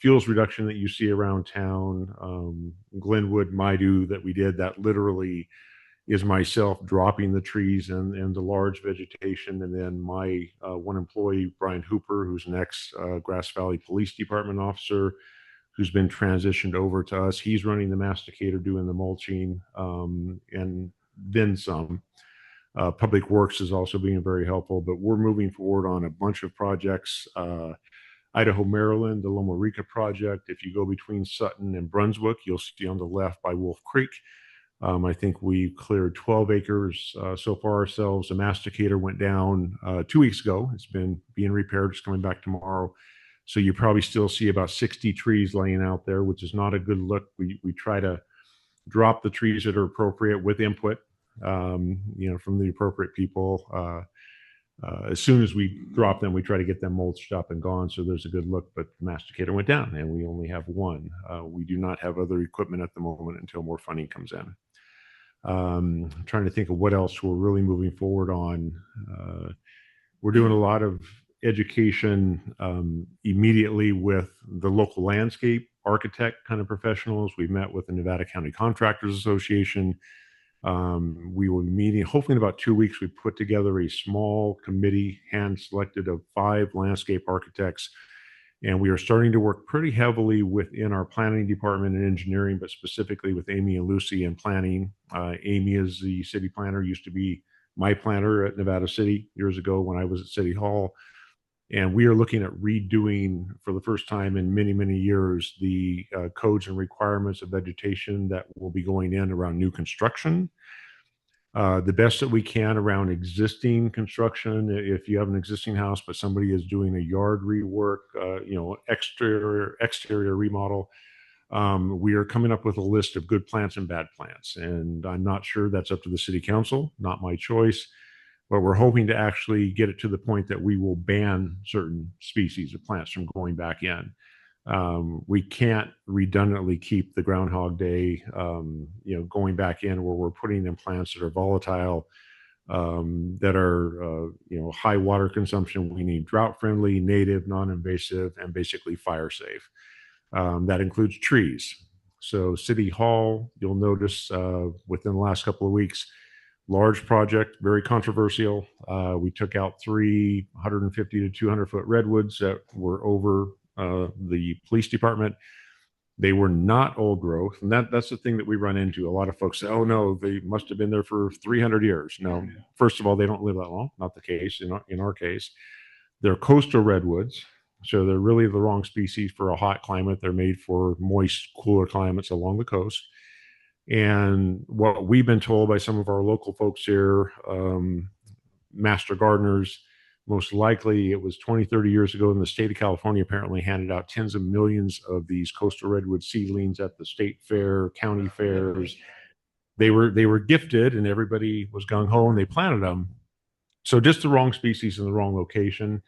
fuels reduction that you see around town, Glenwood, Maidu that we did, that literally is myself dropping the trees and the large vegetation. And then my one employee, Brian Hooper, who's an ex Grass Valley Police Department officer, who's been transitioned over to us. He's running the masticator, doing the mulching, and then some. Public Works is also being very helpful, but we're moving forward on a bunch of projects. Idaho, Maryland, the Loma Rica project. If you go between Sutton and Brunswick, you'll see on the left by Wolf Creek. I think we cleared 12 acres so far ourselves. The masticator went down 2 weeks ago. It's been being repaired. It's coming back tomorrow. So you probably still see about 60 trees laying out there, which is not a good look. We try to drop the trees that are appropriate with input, from the appropriate people. As soon as we drop them, we try to get them mulched up and gone, so there's a good look. But the masticator went down, and we only have one. We do not have other equipment at the moment until more funding comes in. I'm trying to think of what else we're really moving forward on. We're doing a lot of education immediately with the local landscape architect kind of professionals. We've met with the Nevada County Contractors Association. We will be meeting, hopefully in about 2 weeks. We put together a small committee, hand selected, of 5 landscape architects. And we are starting to work pretty heavily within our planning department and engineering, but specifically with Amy and Lucy in planning. Amy is the city planner, used to be my planner at Nevada City years ago when I was at City Hall. And we are looking at redoing, for the first time in many, many years, the codes and requirements of vegetation that will be going in around new construction. The best that we can around existing construction. If you have an existing house, but somebody is doing a yard rework, exterior remodel, we are coming up with a list of good plants and bad plants. And I'm not sure that's up to the city council, not my choice. But we're hoping to actually get it to the point that we will ban certain species of plants from going back in. We can't redundantly keep the Groundhog Day, going back in where we're putting in plants that are volatile, that are, high water consumption. We need drought friendly, native, non-invasive, and basically fire safe. That includes trees. So City Hall, you'll notice within the last couple of weeks, large project, very controversial. We took out 350 to 200 foot redwoods that were over the police department. They were not old growth. And that's the thing that we run into. A lot of folks say, oh no, they must have been there for 300 years. No, first of all, they don't live that long. Not the case in our case. They're coastal redwoods. So they're really the wrong species for a hot climate. They're made for moist, cooler climates along the coast. And what we've been told by some of our local folks here, master gardeners, most likely it was 20, 30 years ago, in the state of California apparently handed out tens of millions of these coastal redwood seedlings at the state fair, county fairs. They were gifted, and everybody was gung-ho, and they planted them. So just the wrong species in the wrong location.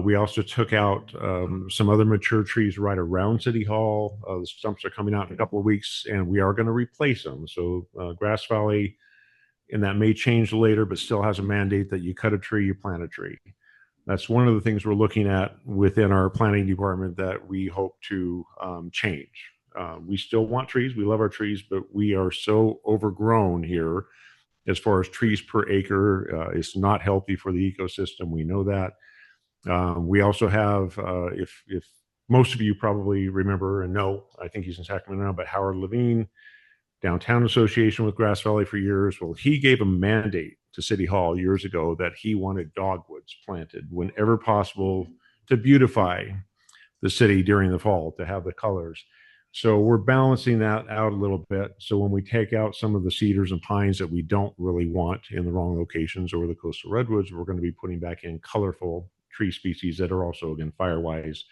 We also took out some other mature trees right around City Hall. The stumps are coming out in a couple of weeks, and we are going to replace them. So Grass Valley, and that may change later, but still has a mandate that you cut a tree, you plant a tree. That's one of the things we're looking at within our planning department that we hope to change. We still want trees. We love our trees, but we are so overgrown here as far as trees per acre. It's not healthy for the ecosystem. We know that. We also have, if most of you probably remember and know, I think he's in Sacramento now, but Howard Levine, Downtown Association with Grass Valley for years. Well, he gave a mandate to City Hall years ago that he wanted dogwoods planted whenever possible to beautify the city during the fall, to have the colors. So we're balancing that out a little bit. So when we take out some of the cedars and pines that we don't really want in the wrong locations, or the coastal redwoods, we're going to be putting back in colorful tree species that are also, again, fire-wise,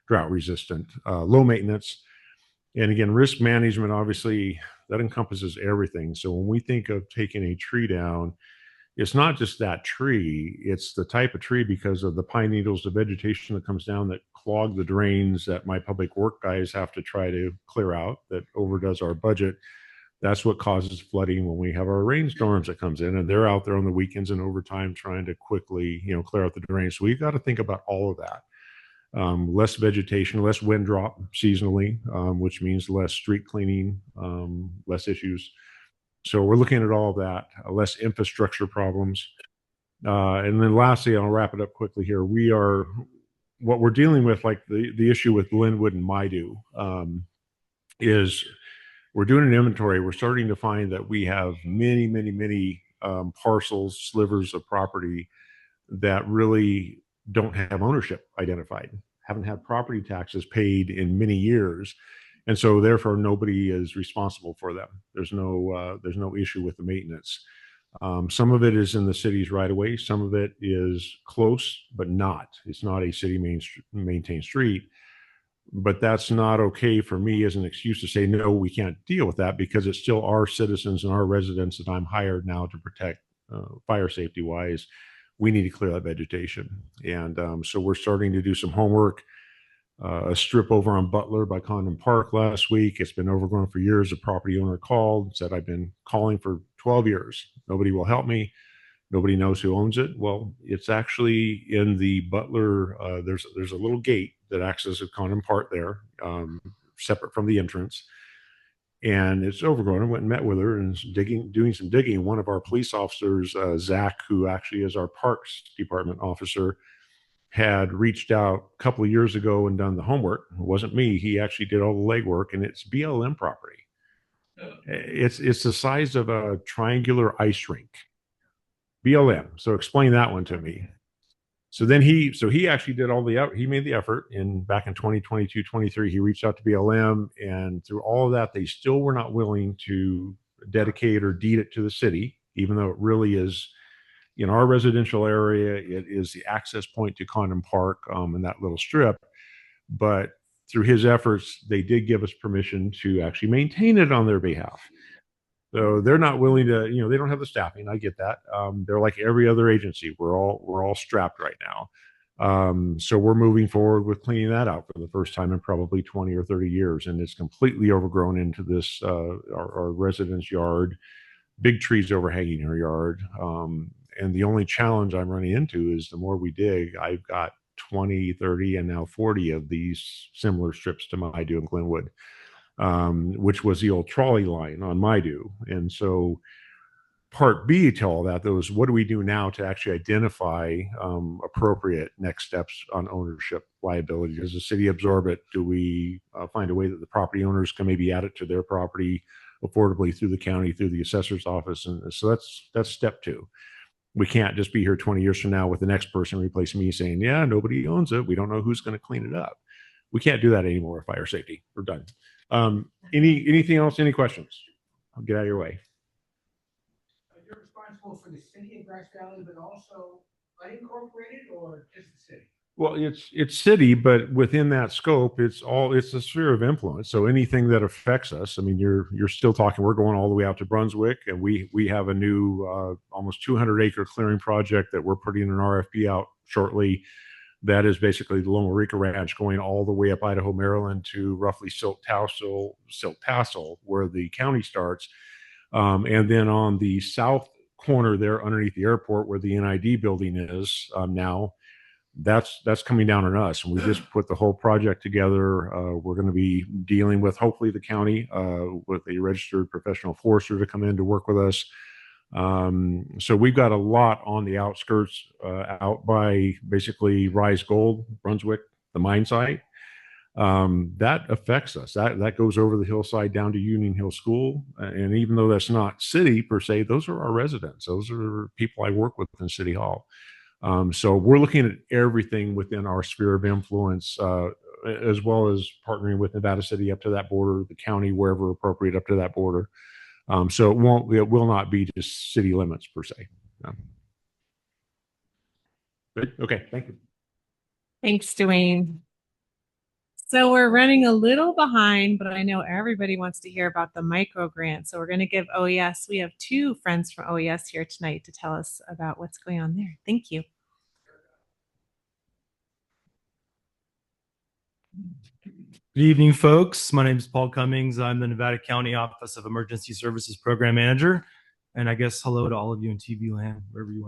drought resistant, low maintenance. And again, risk management, obviously, that encompasses everything. So when we think of taking a tree down, it's not just that tree, it's the type of tree, because of the pine needles, the vegetation that comes down that clog the drains that my public work guys have to try to clear out, that overdoes our budget. That's what causes flooding when we have our rainstorms that comes in, and they're out there on the weekends and overtime trying to quickly, clear out the drains. So we've got to think about all of that. Less vegetation, less wind drop seasonally, which means less street cleaning, less issues. So we're looking at all of that, less infrastructure problems. And then lastly, I'll wrap it up quickly here. What we're dealing with, like the issue with Glenwood and Maidu, is we're doing an inventory. We're starting to find that we have many parcels, slivers of property that really don't have ownership identified, haven't had property taxes paid in many years. And so therefore nobody is responsible for them. There's no issue with the maintenance. Some of it is in the city's right of way. Some of it is close, but not. It's not a city maintained street. But that's not okay for me as an excuse to say, no, we can't deal with that, because it's still our citizens and our residents that I'm hired now to protect fire safety wise. We need to clear that vegetation. And so we're starting to do some homework. A strip over on Butler by Condon Park last week. It's been overgrown for years. A property owner called, said, I've been calling for 12 years. Nobody will help me. Nobody knows who owns it. Well, it's actually in the Butler. There's a little gate that accesses Condon Park there, separate from the entrance. And it's overgrown. I went and met with her and doing some digging. One of our police officers, Zach, who actually is our Parks Department officer, had reached out a couple of years ago and done the homework. It wasn't me. He actually did all the legwork, and it's BLM property. It's the size of a triangular ice rink. BLM. So explain that one to me. So then he actually did he made the effort back in 2022, 23. He reached out to BLM, and through all of that, they still were not willing to dedicate or deed it to the city, even though it really is. In our residential area, it is the access point to Condon Park and that little strip. But through his efforts, they did give us permission to actually maintain it on their behalf. So they're not willing to, they don't have the staffing. I get that. They're like every other agency. We're all strapped right now. So we're moving forward with cleaning that out for the first time in probably 20 or 30 years. And it's completely overgrown into this, our residence yard, big trees overhanging our yard. And the only challenge I'm running into is the more we dig, I've got 20, 30, and now 40 of these similar strips to Maidu and Glenwood, which was the old trolley line on Maidu. And so part B to all that, though, is what do we do now to actually identify appropriate next steps on ownership liability? Does the city absorb it? Do we find a way that the property owners can maybe add it to their property affordably through the county, through the assessor's office? And so that's step two. We can't just be here 20 years from now with the next person replacing me saying, yeah, nobody owns it. We don't know who's going to clean it up. We can't do that anymore with fire safety. We're done. Anything else? Any questions? I'll get out of your way. You're responsible for the city of Grass Valley, but also unincorporated, or just the city? Well, it's city, but within that scope, it's a sphere of influence. So anything that affects us, I mean, you're still talking. We're going all the way out to Brunswick, and we have a new almost 200-acre clearing project that we're putting an RFP out shortly. That is basically the Loma Rica Ranch going all the way up Idaho, Maryland to roughly Silk Tassel, where the county starts, and then on the south corner there, underneath the airport, where the NID building is now. That's coming down on us, and we just put the whole project together. We're going to be dealing with hopefully the county with a registered professional forester to come in to work with us. So we've got a lot on the outskirts, out by basically Rise Gold, Brunswick, the mine site. That affects us. That goes over the hillside down to Union Hill School, and even though that's not city per se, those are our residents. Those are people I work with in City Hall. So we're looking at everything within our sphere of influence, as well as partnering with Nevada City up to that border, the county, wherever appropriate, up to that border. So it will not be just city limits per se. Good. Okay. Thank you. Thanks, Dwayne. So we're running a little behind, but I know everybody wants to hear about the micro grant. So we're going to give OES. We have two friends from OES here tonight to tell us about what's going on there. Thank you. Good evening, folks. My name is Paul Cummings. I'm the Nevada County Office of Emergency Services Program Manager. And I guess hello to all of you in TV land, wherever you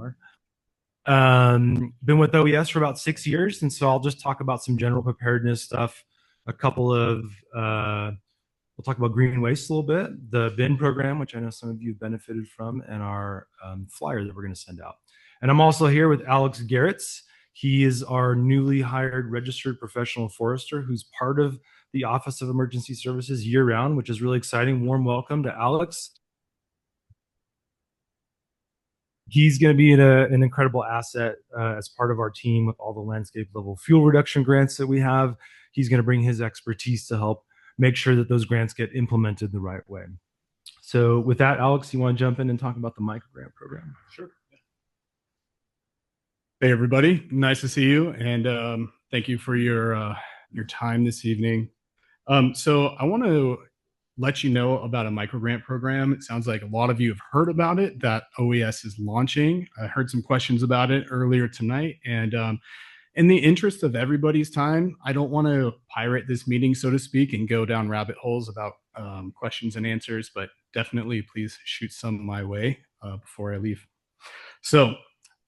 are. Been with OES for about 6 years, and so I'll just talk about some general preparedness stuff. We'll talk about green waste a little bit, the bin program, which I know some of you have benefited from, and our flyer that we're going to send out. And I'm also here with Alex Garretts. He is our newly hired registered professional forester who's part of the Office of Emergency Services year-round, which is really exciting. Warm welcome to Alex. He's going to be an incredible asset as part of our team with all the landscape level fuel reduction grants that we have. He's going to bring his expertise to help make sure that those grants get implemented the right way. So with that, Alex, you want to jump in and talk about the micro grant program? Sure. Hey, everybody. Nice to see you. And thank you for your time this evening. So I want to let you know about a micro grant program. It sounds like a lot of you have heard about it, that OES is launching. I heard some questions about it earlier tonight. And in the interest of everybody's time, I don't want to pirate this meeting, so to speak, and go down rabbit holes about questions and answers, but definitely please shoot some my way before I leave. So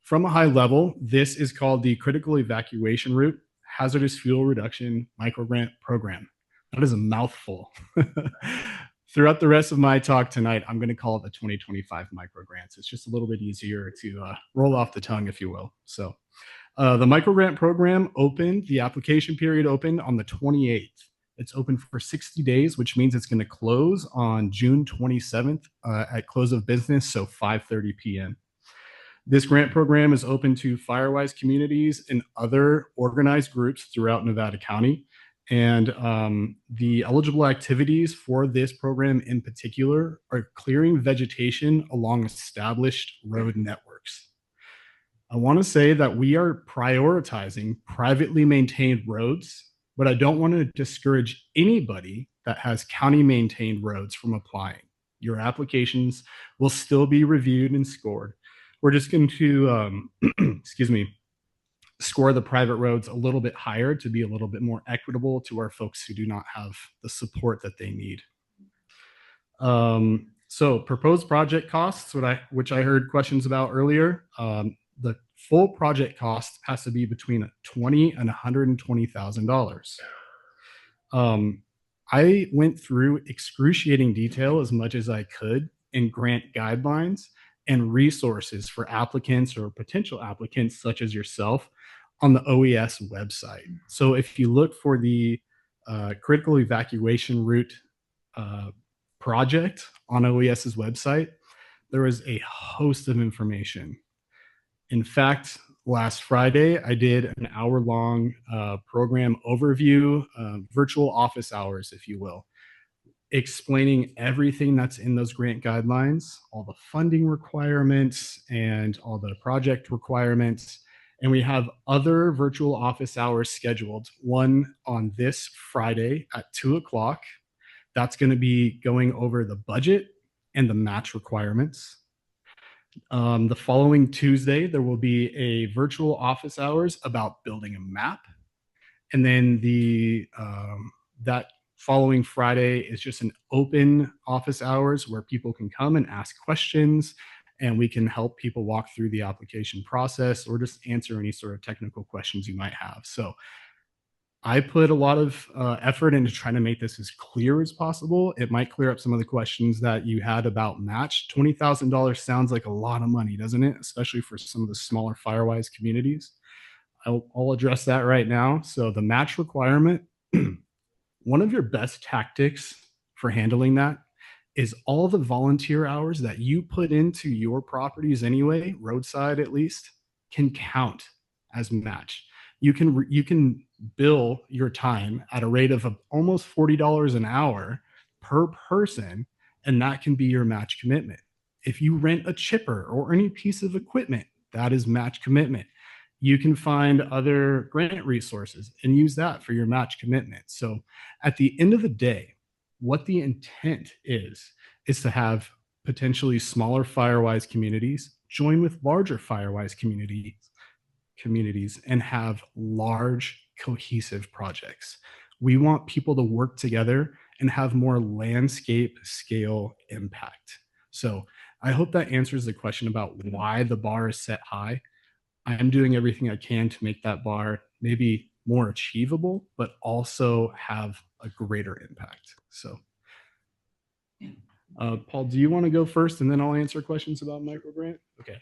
from a high level, this is called the Critical Evacuation Route Hazardous Fuel Reduction Micro Grant Program. That is a mouthful. Throughout the rest of my talk tonight, I'm going to call it the 2025 micro grants. It's just a little bit easier to roll off the tongue, if you will. So the micro grant program opened, the application period opened on the 28th. It's open for 60 days, which means it's going to close on June 27th at close of business, so 5:30 p.m. This grant program is open to Firewise communities and other organized groups throughout Nevada County. And the eligible activities for this program in particular are clearing vegetation along established road networks. I want to say that we are prioritizing privately maintained roads, but I don't want to discourage anybody that has county maintained roads from applying. Your applications will still be reviewed and scored. We're just going to, score the private roads a little bit higher to be a little bit more equitable to our folks who do not have the support that they need. So proposed project costs, which I heard questions about earlier, the full project cost has to be between $20,000 and $120,000. I went through excruciating detail as much as I could in grant guidelines and resources for applicants or potential applicants such as yourself on the OES website. So if you look for the Critical Evacuation Route project on OES's website, there is a host of information. In fact, last Friday, I did an hour-long program overview, virtual office hours, if you will, explaining everything that's in those grant guidelines, all the funding requirements and all the project requirements. And we have other virtual office hours scheduled, one on this Friday at 2:00. That's going to be going over the budget and the match requirements. The following Tuesday, there will be a virtual office hours about building a map. And then that following Friday is just an open office hours where people can come and ask questions, and we can help people walk through the application process or just answer any sort of technical questions you might have. So I put a lot of effort into trying to make this as clear as possible. It might clear up some of the questions that you had about match. $20,000 sounds like a lot of money, doesn't it? Especially for some of the smaller Firewise communities. I'll address that right now. So the match requirement, one of your best tactics for handling that is all the volunteer hours that you put into your properties anyway, roadside at least, can count as match. You can bill your time at a rate of almost $40 an hour per person, and that can be your match commitment. If you rent a chipper or any piece of equipment, that is match commitment. You can find other grant resources and use that for your match commitment. So at the end of the day, what the intent is to have potentially smaller Firewise communities join with larger Firewise communities and have large cohesive projects. We want people to work together and have more landscape scale impact. So I hope that answers the question about why the bar is set high. I'm doing everything I can to make that bar maybe more achievable, but also have a greater impact. So, Paul, do you want to go first and then I'll answer questions about microgrant? Okay.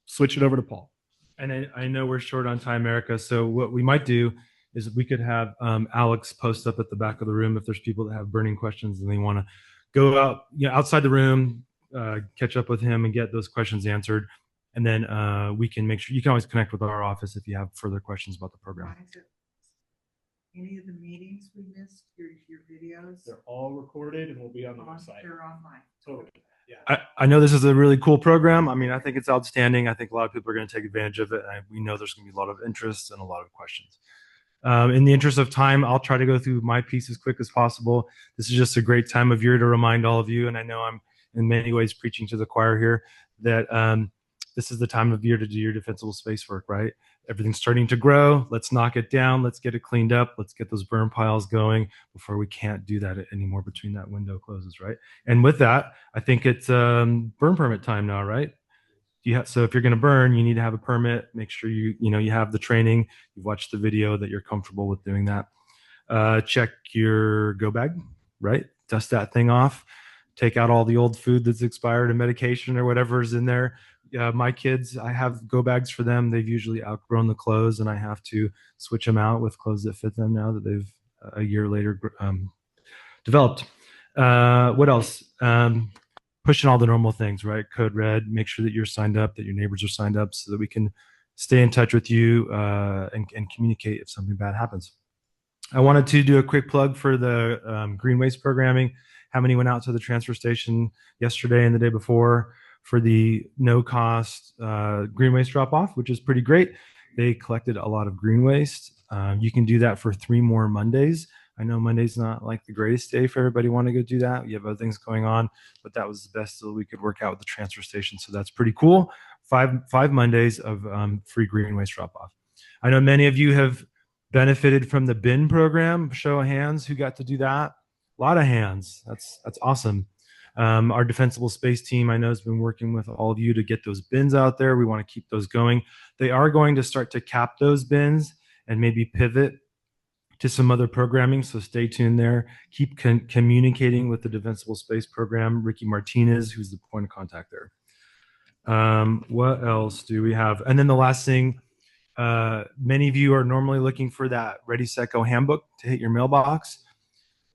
Switch it over to Paul. And I know we're short on time, Erica. So what we might do is we could have Alex post up at the back of the room if there's people that have burning questions and they want to go out, outside the room, catch up with him and get those questions answered. And then we can make sure you can always connect with our office if you have further questions about the program. Any of the meetings we missed, your videos? They're all recorded and will be on the website. They're online. Totally. Yeah. I know this is a really cool program. I mean, I think it's outstanding. I think a lot of people are going to take advantage of it. We know there's going to be a lot of interest and a lot of questions. In the interest of time, I'll try to go through my piece as quick as possible. This is just a great time of year to remind all of you, and I know I'm in many ways preaching to the choir here, that this is the time of year to do your defensible space work, right? Everything's starting to grow. Let's knock it down. Let's get it cleaned up. Let's get those burn piles going before we can't do that anymore between that window closes, right? And with that, I think it's burn permit time now, right? So if you're going to burn, you need to have a permit. Make sure you have the training. You've watched the video, that you're comfortable with doing that. Check your go bag, right? Dust that thing off. Take out all the old food that's expired and medication or whatever's in there. My kids, I have go bags for them. They've usually outgrown the clothes, and I have to switch them out with clothes that fit them now that they've a year later developed. What else? Pushing all the normal things, right? Code red, make sure that you're signed up, that your neighbors are signed up so that we can stay in touch with you and communicate if something bad happens. I wanted to do a quick plug for the green waste programming. How many went out to the transfer station yesterday and the day before for the no cost green waste drop off, which is pretty great. They collected a lot of green waste. You can do that for 3 more Mondays. I know Monday's not like the greatest day for everybody want to go do that. You have other things going on, but that was the best deal we could work out with the transfer station. So that's pretty cool. Five Mondays of free green waste drop off. I know many of you have benefited from the bin program. Show of hands who got to do that. A lot of hands. That's awesome. Our defensible space team, I know, has been working with all of you to get those bins out there. We want to keep those going. They are going to start to cap those bins and maybe pivot to some other programming, so stay tuned there. Keep communicating with the Defensible Space Program, Ricky Martinez, who's the point of contact there. What else do we have? And then the last thing, many of you are normally looking for that Ready, Set, Go handbook to hit your mailbox.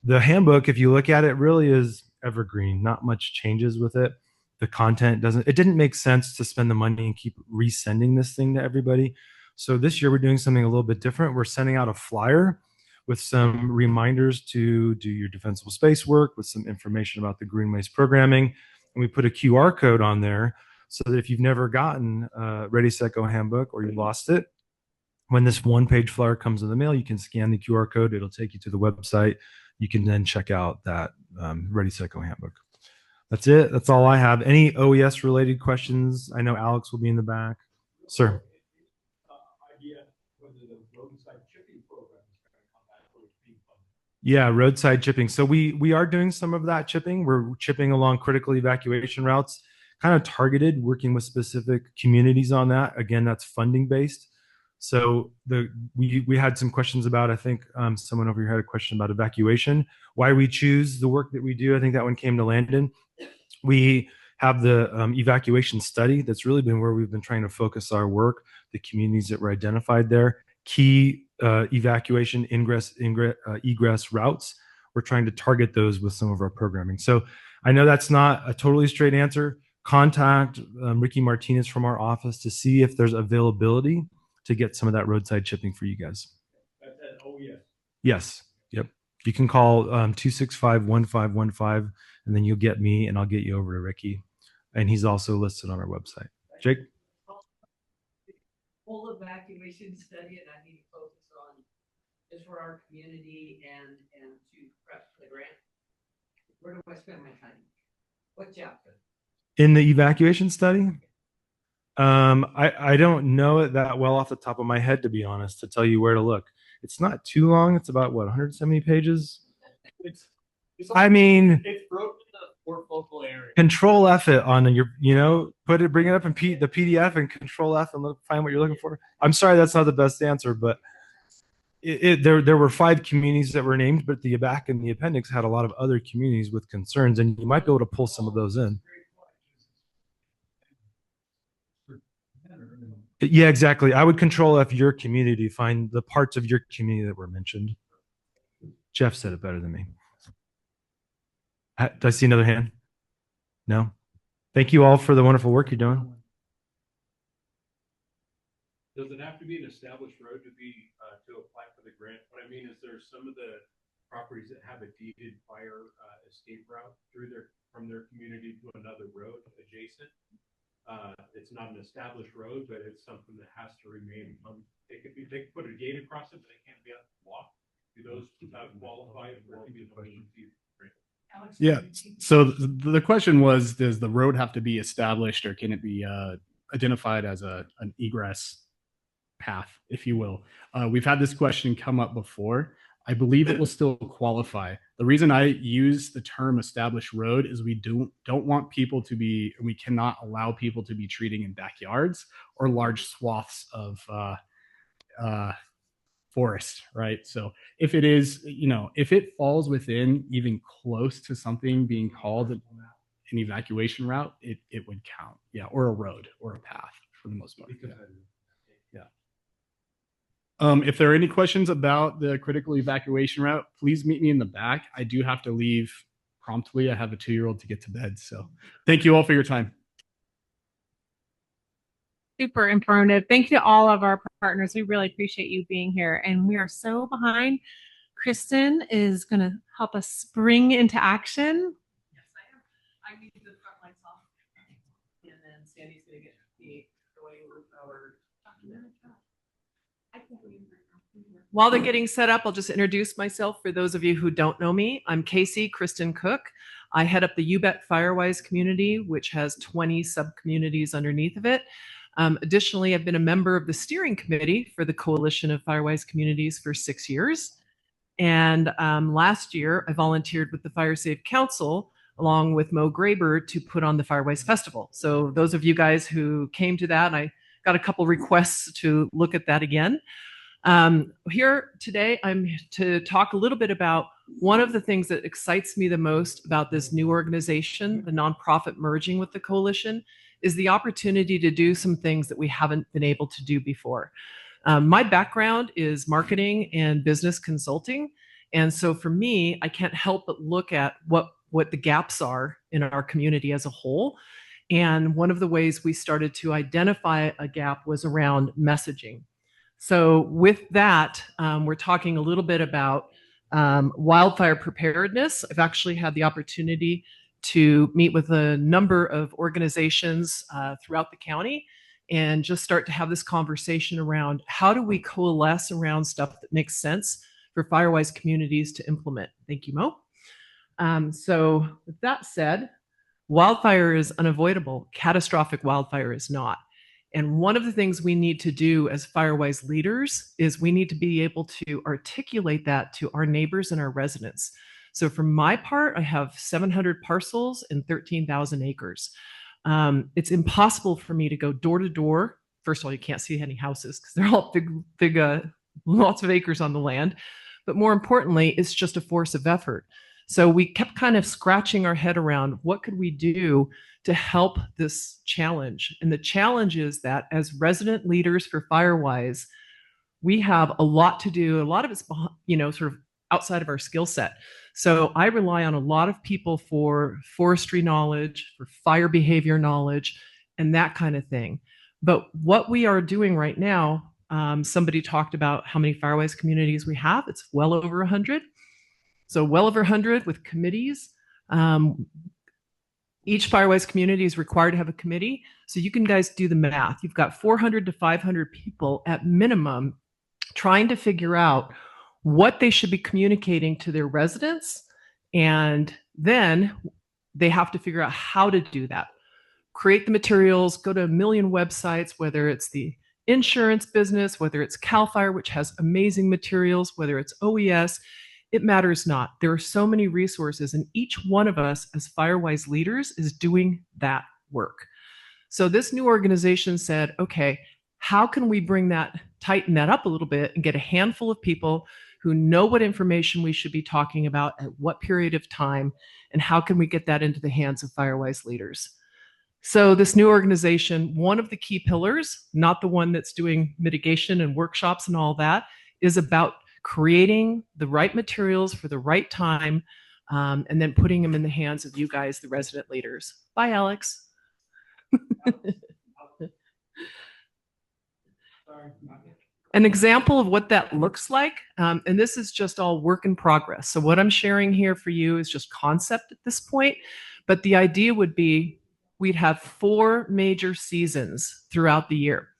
The handbook, if you look at it, really is evergreen. Not much changes with it. The content it didn't make sense to spend the money and keep resending this thing to everybody. So this year we're doing something a little bit different. We're sending out a flyer with some reminders to do your defensible space work, with some information about the green waste programming. And we put a QR code on there so that if you've never gotten a Ready, Set, Go handbook or you lost it, when this one-page flyer comes in the mail, you can scan the QR code. It'll take you to the website. You can then check out that Ready, Set, Go handbook. That's it. That's all I have. Any OES-related questions? I know Alex will be in the back. Sir. Yeah, roadside chipping. So we are doing some of that chipping. We're chipping along critical evacuation routes, kind of targeted, working with specific communities on that. Again, that's funding based. So we had some questions about, I think someone over here had a question about evacuation, why we choose the work that we do. I think that one came to Landon. We have the evacuation study. That's really been where we've been trying to focus our work, the communities that were identified there. Key evacuation egress routes. We're trying to target those with some of our programming. So I know that's not a totally straight answer. Contact Ricky Martinez from our office to see if there's availability to get some of that roadside chipping for you guys. That's an OES. Yes. Yep. You can call 265-1515 and then you'll get me and I'll get you over to Ricky. And he's also listed on our website. Jake? Full evacuation study, and I need to focus on just for our community and to prep for the grant. Where do I spend my time? What chapter? In the evacuation study? I don't know it that well off the top of my head, to be honest, to tell you where to look. It's not too long. It's about what, 170 pages. It's I mean, it's broken into 4 focal areas. Control F it on your, bring it up in the PDF and Control F and find what you're looking for. I'm sorry, that's not the best answer, but there were 5 communities that were named, but the back in the appendix had a lot of other communities with concerns, and you might be able to pull some of those in. Yeah, exactly. I would Control F your community, find the parts of your community that were mentioned. Jeff said it better than me. Do I see another hand? No. Thank you all for the wonderful work you're doing. Does it have to be an established road to apply for the grant? What I mean is there's some of the properties that have a deeded fire escape route from their community to another road adjacent. It's not an established road, but it's something that has to remain. They could put a gate across it, but they can't be on the block. Do those qualify for the emergency? Yeah. So the question was, does the road have to be established, or can it be identified as an egress path, if you will? We've had this question come up before. I believe it will still qualify. The reason I use the term established road is we don't want people to be, we cannot allow people to be treating in backyards or large swaths of forest, right? So if it is, if it falls within even close to something being called an evacuation route, it would count. Yeah, or a road or a path for the most part. Yeah. If there are any questions about the critical evacuation route, please meet me in the back. I do have to leave promptly. I have a 2-year-old to get to bed. So thank you all for your time. Super informative. Thank you to all of our partners. We really appreciate you being here. And we are so behind. Kristen is going to help us spring into action. Yes, I am. I need the front lights off. And then Sandy's going to get me going with our documentary. While they're getting set up, I'll just introduce myself for those of you who don't know me. I'm Casey Kristen Cook. I head up the UBET Firewise community, which has 20 sub-communities underneath of it. Additionally, I've been a member of the steering committee for the Coalition of Firewise Communities for 6 years. And last year, I volunteered with the Fire Safe Council along with Mo Graber to put on the Firewise Festival. So those of you guys who came to that, I got a couple requests to look at that again. Here today, I'm to talk a little bit about one of the things that excites me the most about this new organization, the nonprofit merging with the coalition, is the opportunity to do some things that we haven't been able to do before. My background is marketing and business consulting. And so for me, I can't help but look at what the gaps are in our community as a whole. And one of the ways we started to identify a gap was around messaging. So with that, we're talking a little bit about wildfire preparedness. I've actually had the opportunity to meet with a number of organizations throughout the county and just start to have this conversation around how do we coalesce around stuff that makes sense for Firewise communities to implement. Thank you, Mo. So with that said, wildfire is unavoidable. Catastrophic wildfire is not. And one of the things we need to do as Firewise leaders is we need to be able to articulate that to our neighbors and our residents. So for my part, I have 700 parcels and 13,000 acres. It's impossible for me to go door to door. First of all, you can't see any houses because they're all big, lots of acres on the land. But more importantly, it's just a force of effort. So we kept kind of scratching our head around what could we do to help this challenge. And the challenge is that as resident leaders for Firewise, we have a lot to do. A lot of it's, sort of outside of our skill set. So I rely on a lot of people for forestry knowledge, for fire behavior knowledge, and that kind of thing. But what we are doing right now, somebody talked about how many Firewise communities we have. It's well over 100. So well over 100 with committees. Each Firewise community is required to have a committee. So you can guys do the math. You've got 400 to 500 people at minimum trying to figure out what they should be communicating to their residents. And then they have to figure out how to do that. Create the materials, go to a million websites, whether it's the insurance business, whether it's CAL FIRE, which has amazing materials, whether it's OES, it matters not. There are so many resources, and each one of us as FireWise leaders is doing that work. So this new organization said, okay, how can we tighten that up a little bit and get a handful of people who know what information we should be talking about at what period of time, and how can we get that into the hands of FireWise leaders? So this new organization, one of the key pillars, not the one that's doing mitigation and workshops and all that, is about creating the right materials for the right time, and then putting them in the hands of you guys, the resident leaders. Bye, Alex. An example of what that looks like, and this is just all work in progress. So what I'm sharing here for you is just concept at this point, but the idea would be we'd have 4 major seasons throughout the year.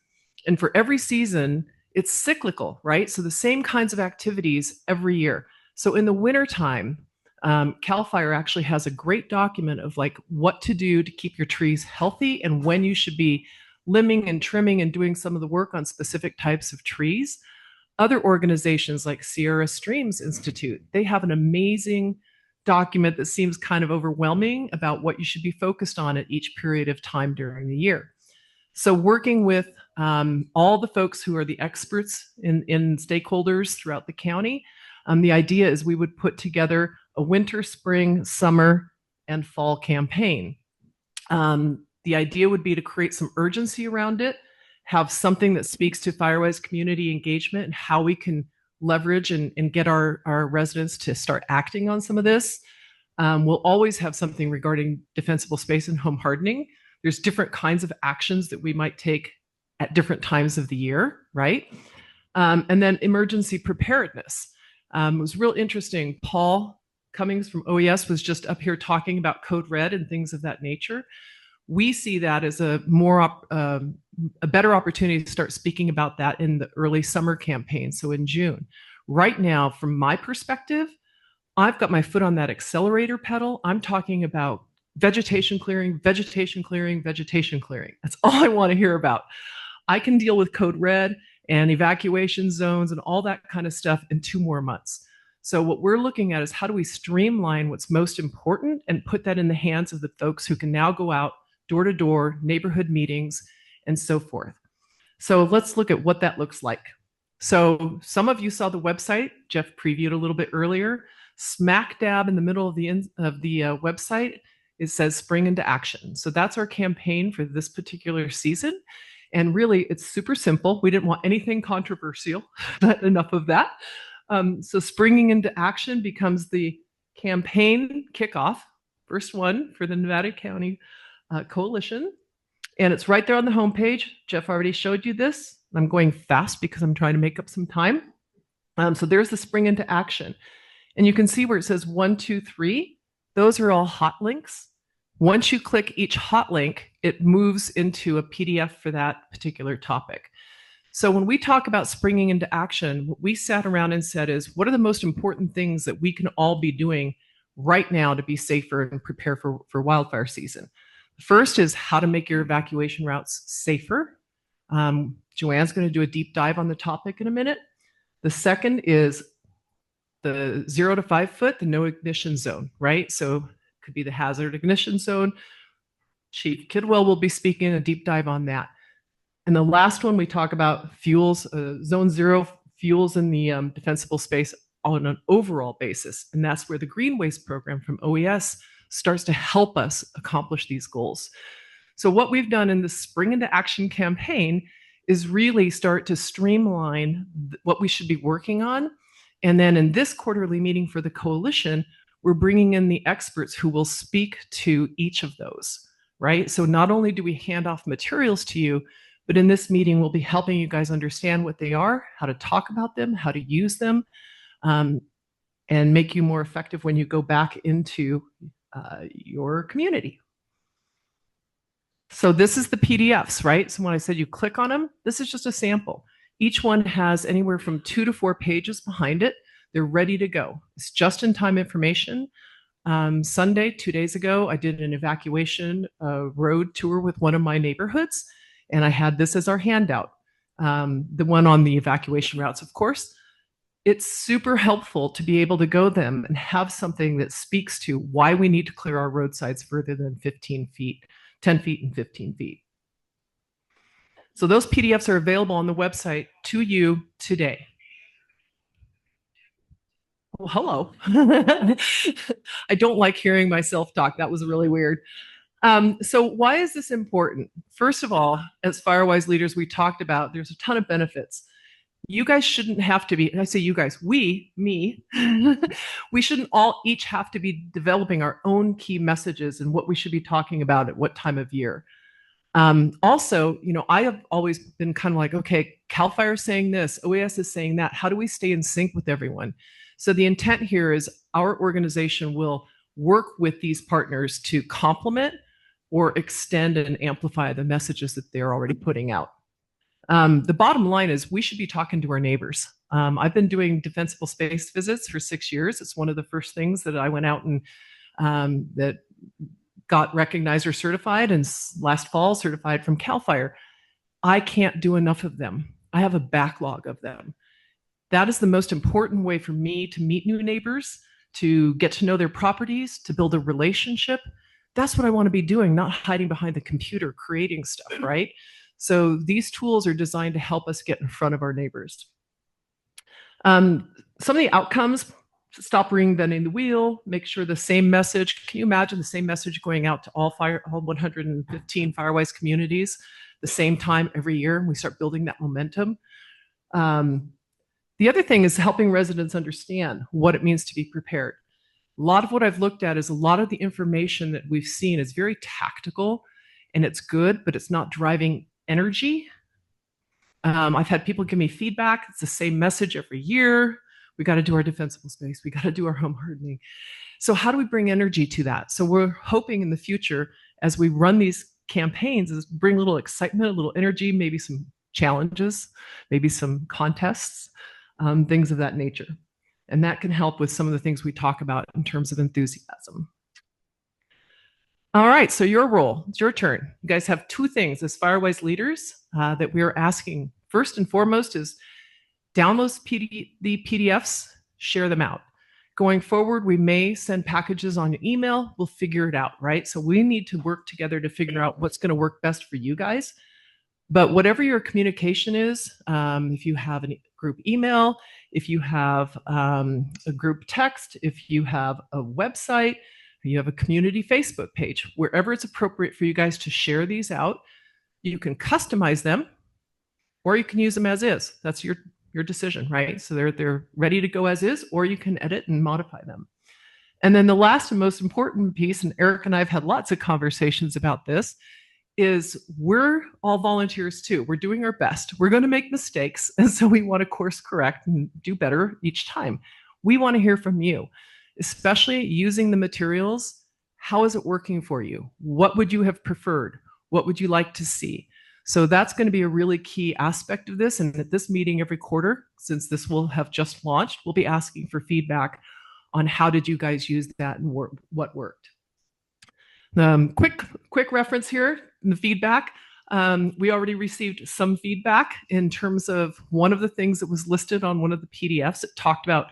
And for every season, it's cyclical, right? So the same kinds of activities every year. So in the wintertime, CAL FIRE actually has a great document of like what to do to keep your trees healthy and when you should be limbing and trimming and doing some of the work on specific types of trees. Other organizations like Sierra Streams Institute, they have an amazing document that seems kind of overwhelming about what you should be focused on at each period of time during the year. So working with all the folks who are the experts in stakeholders throughout the county, the idea is we would put together a winter, spring, summer, and fall campaign. The idea would be to create some urgency around it, have something that speaks to FireWise community engagement and how we can leverage and get our residents to start acting on some of this. We'll always have something regarding defensible space and home hardening. There's different kinds of actions that we might take at different times of the year, right? And then emergency preparedness. It was real interesting. Paul Cummings from OES was just up here talking about Code Red and things of that nature. We see that as a better opportunity to start speaking about that in the early summer campaign, so in June. Right now, from my perspective, I've got my foot on that accelerator pedal. I'm talking about vegetation clearing, vegetation clearing, vegetation clearing. That's all I want to hear about. I can deal with Code Red and evacuation zones and all that kind of stuff in 2 more months. So what we're looking at is how do we streamline what's most important and put that in the hands of the folks who can now go out door to door, neighborhood meetings, and so forth. So let's look at what that looks like. So some of you saw the website. Jeff previewed a little bit earlier. Smack dab in the middle of the website, it says Spring into Action. So that's our campaign for this particular season. And really, it's super simple. We didn't want anything controversial, but enough of that. So Springing into Action becomes the campaign kickoff, first one for the Nevada County Coalition. And it's right there on the homepage. Jeff already showed you this. I'm going fast because I'm trying to make up some time. So there's the Spring into Action. And you can see where it says 1, 2, 3. Those are all hot links. Once you click each hot link, it moves into a PDF for that particular topic. So when we talk about springing into action, what we sat around and said is, what are the most important things that we can all be doing right now to be safer and prepare for wildfire season? First is how to make your evacuation routes safer. Joanne's going to do a deep dive on the topic in a minute. The second is the 0 to 5 foot, the no ignition zone, right? So it could be the hazard ignition zone. Chief Kidwell will be speaking a deep dive on that. And the last one, we talk about fuels, zone 0 fuels in the defensible space on an overall basis. And that's where the Green Waste program from OES starts to help us accomplish these goals. So what we've done in the Spring into Action campaign is really start to streamline what we should be working on. And then in this quarterly meeting for the coalition, we're bringing in the experts who will speak to each of those, right? So not only do we hand off materials to you, but in this meeting, we'll be helping you guys understand what they are, how to talk about them, how to use them, and make you more effective when you go back into your community. So this is the PDFs, right? So when I said you click on them, this is just a sample. Each one has anywhere from 2 to 4 pages behind it. They're ready to go. It's just-in-time information. Sunday, 2 days ago, I did an evacuation road tour with one of my neighborhoods, and I had this as our handout. the one on the evacuation routes, of course. It's super helpful to be able to go them and have something that speaks to why we need to clear our roadsides further than 15 feet, 10 feet and 15 feet. So those PDFs are available on the website to you today. Well, hello. I don't like hearing myself talk. That was really weird. So why is this important? First of all, as Firewise leaders, we talked about there's a ton of benefits. You guys shouldn't have to be, and I say you guys, me, we shouldn't all each have to be developing our own key messages and what we should be talking about at what time of year. Also, I have always been kind of like, okay, CAL FIRE is saying this, OAS is saying that. How do we stay in sync with everyone? So the intent here is our organization will work with these partners to complement or extend and amplify the messages that they're already putting out. The bottom line is we should be talking to our neighbors. I've been doing defensible space visits for 6 years. It's one of the first things that I went out and that got recognized or certified, and last fall certified from CAL FIRE. I can't do enough of them. I have a backlog of them. That is the most important way for me to meet new neighbors, to get to know their properties, to build a relationship. That's what I want to be doing, not hiding behind the computer creating stuff, right? So these tools are designed to help us get in front of our neighbors. Some of the outcomes: stop reinventing the wheel, make sure the same message. Can you imagine the same message going out to all 115 Firewise communities the same time every year? We start building that momentum. The other thing is helping residents understand what it means to be prepared. A lot of what I've looked at is a lot of the information that we've seen is very tactical, and it's good, but it's not driving energy. I've had people give me feedback. It's the same message every year. We got to do our defensible space. We got to do our home hardening. So how do we bring energy to that? So we're hoping in the future, as we run these campaigns, is bring a little excitement, a little energy, maybe some challenges, maybe some contests, things of that nature. And that can help with some of the things we talk about in terms of enthusiasm. All right, so your role, it's your turn. You guys have two things as Firewise leaders that we're asking. First and foremost is download the PDFs, share them out. Going forward, we may send packages on your email. We'll figure it out, right? So we need to work together to figure out what's going to work best for you guys. But whatever your communication is, if you have a group email, if you have a group text, if you have a website, you have a community Facebook page, wherever it's appropriate for you guys to share these out, you can customize them or you can use them as is. That's your decision, right? So they're ready to go as is, or you can edit and modify them. And then the last and most important piece, and Eric and I have had lots of conversations about this, is we're all volunteers too. We're doing our best. We're going to make mistakes. And so we want to course correct and do better each time. We want to hear from you, especially using the materials. How is it working for you? What would you have preferred? What would you like to see? So that's going to be a really key aspect of this. And at this meeting every quarter, since this will have just launched, we'll be asking for feedback on how did you guys use that and what worked. Quick reference here in the feedback. We already received some feedback in terms of one of the things that was listed on one of the PDFs. It talked about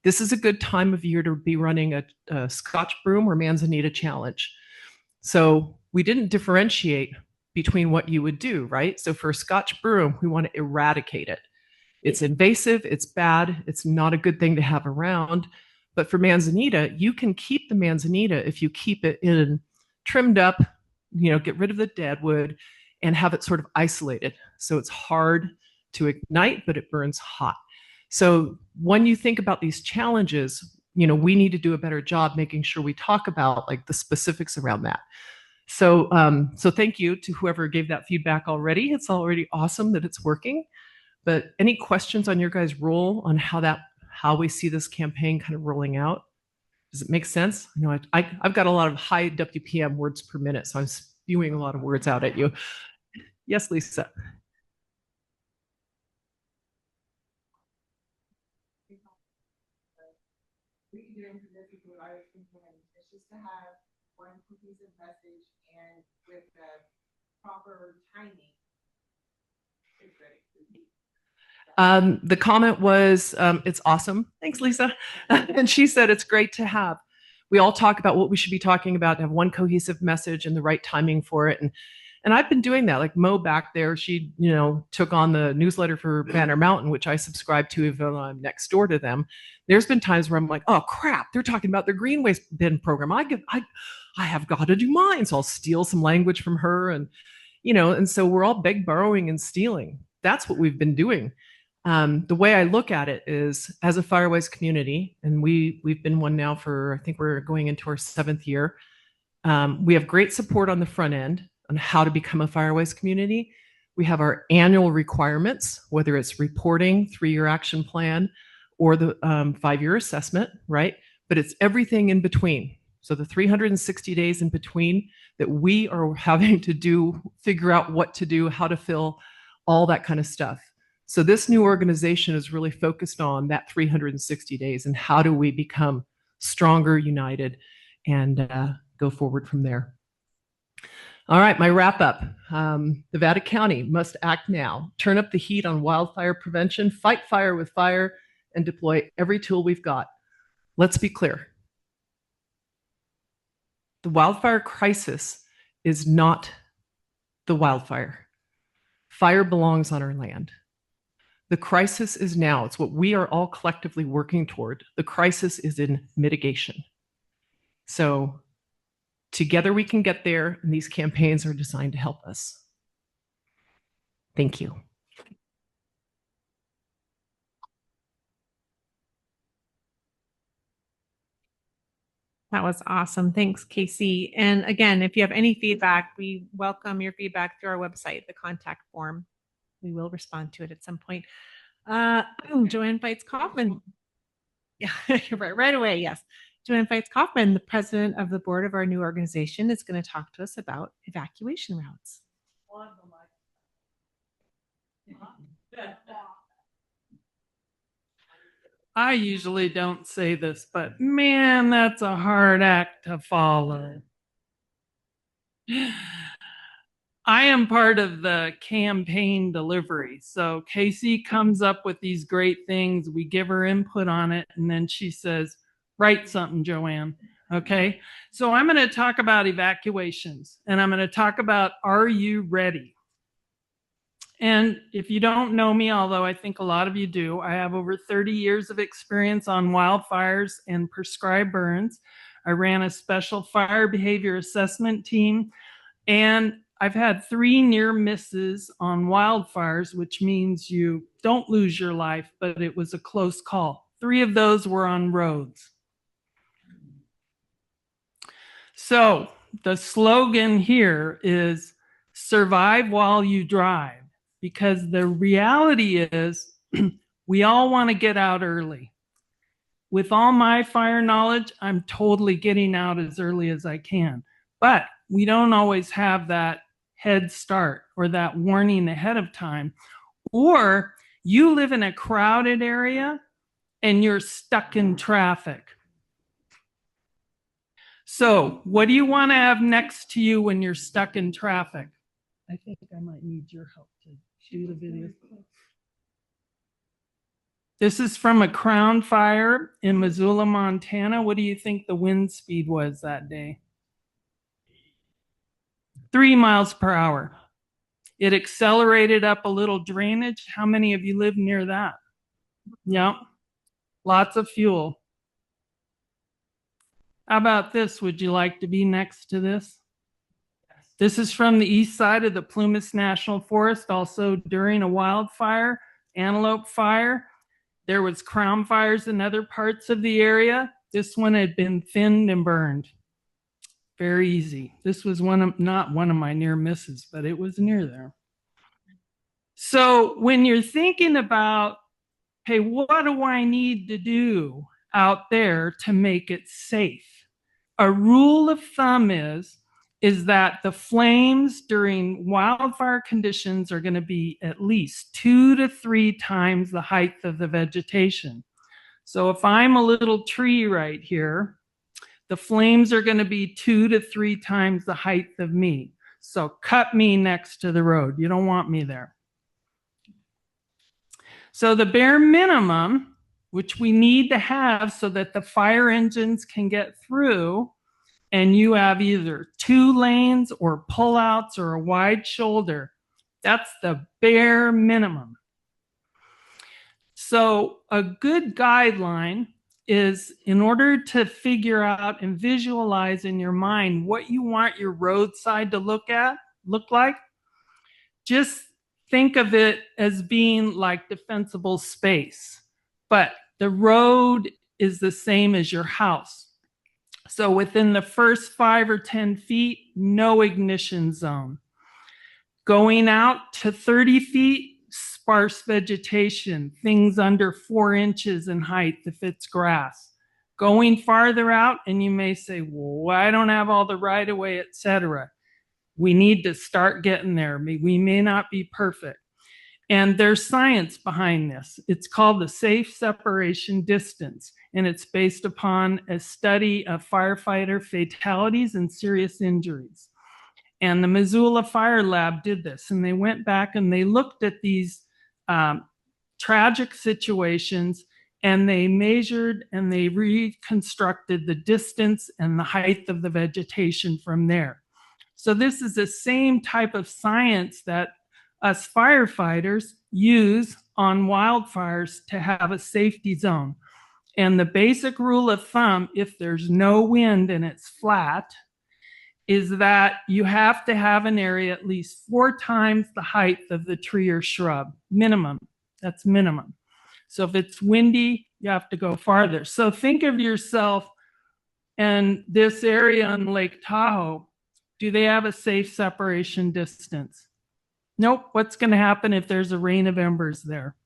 this is a good time of year to be running a Scotch broom or Manzanita challenge. So we didn't differentiate between what you would do, right? So for a Scotch broom, we want to eradicate it. It's invasive, it's bad, it's not a good thing to have around. But for Manzanita, you can keep the Manzanita if you keep it in trimmed up, get rid of the dead wood and have it sort of isolated. So it's hard to ignite, but it burns hot. So when you think about these challenges, we need to do a better job making sure we talk about like the specifics around that. So thank you to whoever gave that feedback already. It's already awesome that it's working. But any questions on your guys' role on how we see this campaign kind of rolling out? Does it make sense? I've got a lot of high WPM words per minute, so I'm spewing a lot of words out at you. Yes, Lisa. We can do this what I was thinking. It's just to have one cohesive message and with the proper timing The comment was, it's awesome. Thanks, Lisa. And she said, it's great to have. We all talk about what we should be talking about and have one cohesive message and the right timing for it. And I've been doing that. Like Mo back there, she, took on the newsletter for Banner Mountain, which I subscribe to even though I'm next door to them. There's been times where I'm like, oh crap, they're talking about their green waste bin program. I have got to do mine. So I'll steal some language from her and so we're all beg, borrowing, and stealing. That's what we've been doing. The way I look at it is as a Firewise community, and we've been one now for, I think we're going into our 7th year. We have great support on the front end on how to become a Firewise community. We have our annual requirements, whether it's reporting, 3-year action plan, or the 5-year assessment, right? But it's everything in between. So the 360 days in between that we are having to figure out what to do, how to fill, all that kind of stuff. So this new organization is really focused on that 360 days and how do we become stronger, united, and go forward from there. All right, my wrap up. Nevada County must act now. Turn up the heat on wildfire prevention, fight fire with fire, and deploy every tool we've got. Let's be clear. The wildfire crisis is not the wildfire. Fire belongs on our land. The crisis is now. It's what we are all collectively working toward. The crisis is in mitigation. So together we can get there, and these campaigns are designed to help us. Thank you. That was awesome. Thanks, Casey. And again, if you have any feedback, we welcome your feedback through our website, the contact form. We will respond to it at some point. Joanne Fights Kaufman. Yeah, right away. Yes. Joanne Fights Kaufman, the president of the board of our new organization, is going to talk to us about evacuation routes. I usually don't say this, but man, that's a hard act to follow. I am part of the campaign delivery. So Casey comes up with these great things. We give her input on it. And then she says, write something, Joanne. Okay. So I'm going to talk about evacuations, and I'm going to talk about, are you ready? And if you don't know me, although I think a lot of you do, I have over 30 years of experience on wildfires and prescribed burns. I ran a special fire behavior assessment team, and I've had 3 near misses on wildfires, which means you don't lose your life, but it was a close call. 3 of those were on roads. So the slogan here is survive while you drive, because the reality is we all want to get out early. With all my fire knowledge, I'm totally getting out as early as I can, but we don't always have that head start or that warning ahead of time. Or you live in a crowded area and you're stuck in traffic. So what do you want to have next to you when you're stuck in traffic? I think I might need your help to shoot a video. This is from a crown fire in Missoula, Montana. What do you think the wind speed was that day? 3 miles per hour. It accelerated up a little drainage. How many of you live near that? Yep. Lots of fuel. How about this? Would you like to be next to this? This is from the east side of the Plumas National Forest, also during a wildfire, antelope fire. There was crown fires in other parts of the area. This one had been thinned and burned. Very easy. This was not one of my near misses, but it was near there. So when you're thinking about, hey, what do I need to do out there to make it safe? A rule of thumb is that the flames during wildfire conditions are going to be at least 2 to 3 times the height of the vegetation. So if I'm a little tree right here, the flames are going to be 2 to 3 times the height of me. So cut me next to the road. You don't want me there. So the bare minimum, which we need to have so that the fire engines can get through, and you have either 2 lanes or pullouts or a wide shoulder, that's the bare minimum. So a good guideline is, in order to figure out and visualize in your mind what you want your roadside to look like, just think of it as being like defensible space, but the road is the same as your house. So within the first 5 or 10 feet, no ignition zone. Going out to 30 feet, sparse vegetation, things under 4 inches in height if it's grass. Going farther out, and you may say, well, I don't have all the right of way, etc. We need to start getting there. We may not be perfect. And there's science behind this. It's called the safe separation distance, and it's based upon a study of firefighter fatalities and serious injuries. And the Missoula Fire Lab did this, and they went back and they looked at these tragic situations, and they measured and they reconstructed the distance and the height of the vegetation from there. So this is the same type of science that us firefighters use on wildfires to have a safety zone. And the basic rule of thumb, if there's no wind and it's flat, is that you have to have an area at least 4 times the height of the tree or shrub, minimum. That's minimum. So if it's windy, you have to go farther. So think of yourself and this area on Lake Tahoe. Do they have a safe separation distance? Nope. What's going to happen if there's a rain of embers there?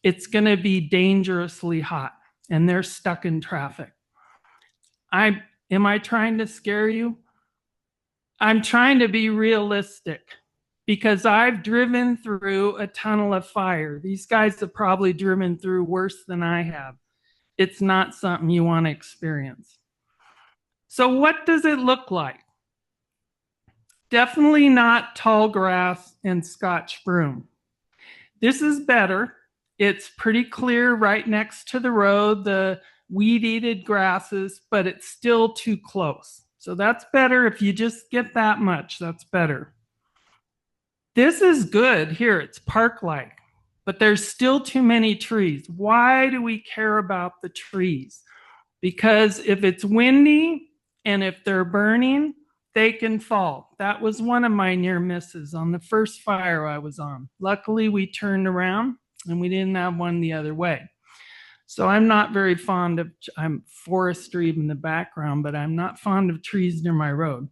It's going to be dangerously hot, and they're stuck in traffic. Am I trying to scare you? I'm trying to be realistic, because I've driven through a tunnel of fire. These guys have probably driven through worse than I have. It's not something you want to experience. So what does it look like? Definitely not tall grass and Scotch broom. This is better. It's pretty clear right next to the road, the weed-eated grasses, but it's still too close. So that's better. If you just get that much, that's better. This is good. Here, it's park-like, but there's still too many trees. Why do we care about the trees? Because if it's windy and if they're burning, they can fall. That was one of my near misses on the first fire I was on. Luckily, we turned around and we didn't have one the other way. So I'm not very fond of, I'm forestry in the background, but I'm not fond of trees near my road.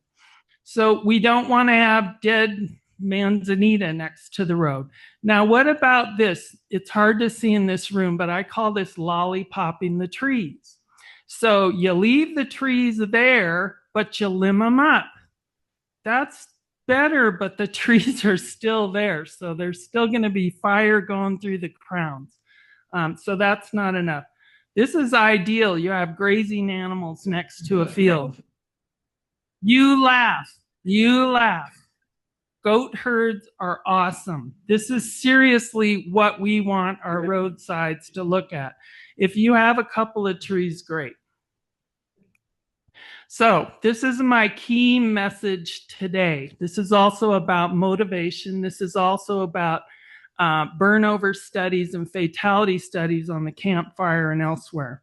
So we don't want to have dead manzanita next to the road. Now, what about this? It's hard to see in this room, but I call this lollipopping the trees. So you leave the trees there, but you limb them up. That's better, but the trees are still there. So there's still going to be fire going through the crowns. So that's not enough. This is ideal. You have grazing animals next to a field. You laugh. Goat herds are awesome. This is seriously what we want our roadsides to look at. If you have a couple of trees, great. So this is my key message today. This is also about motivation. This is also about burnover studies and fatality studies on the campfire and elsewhere.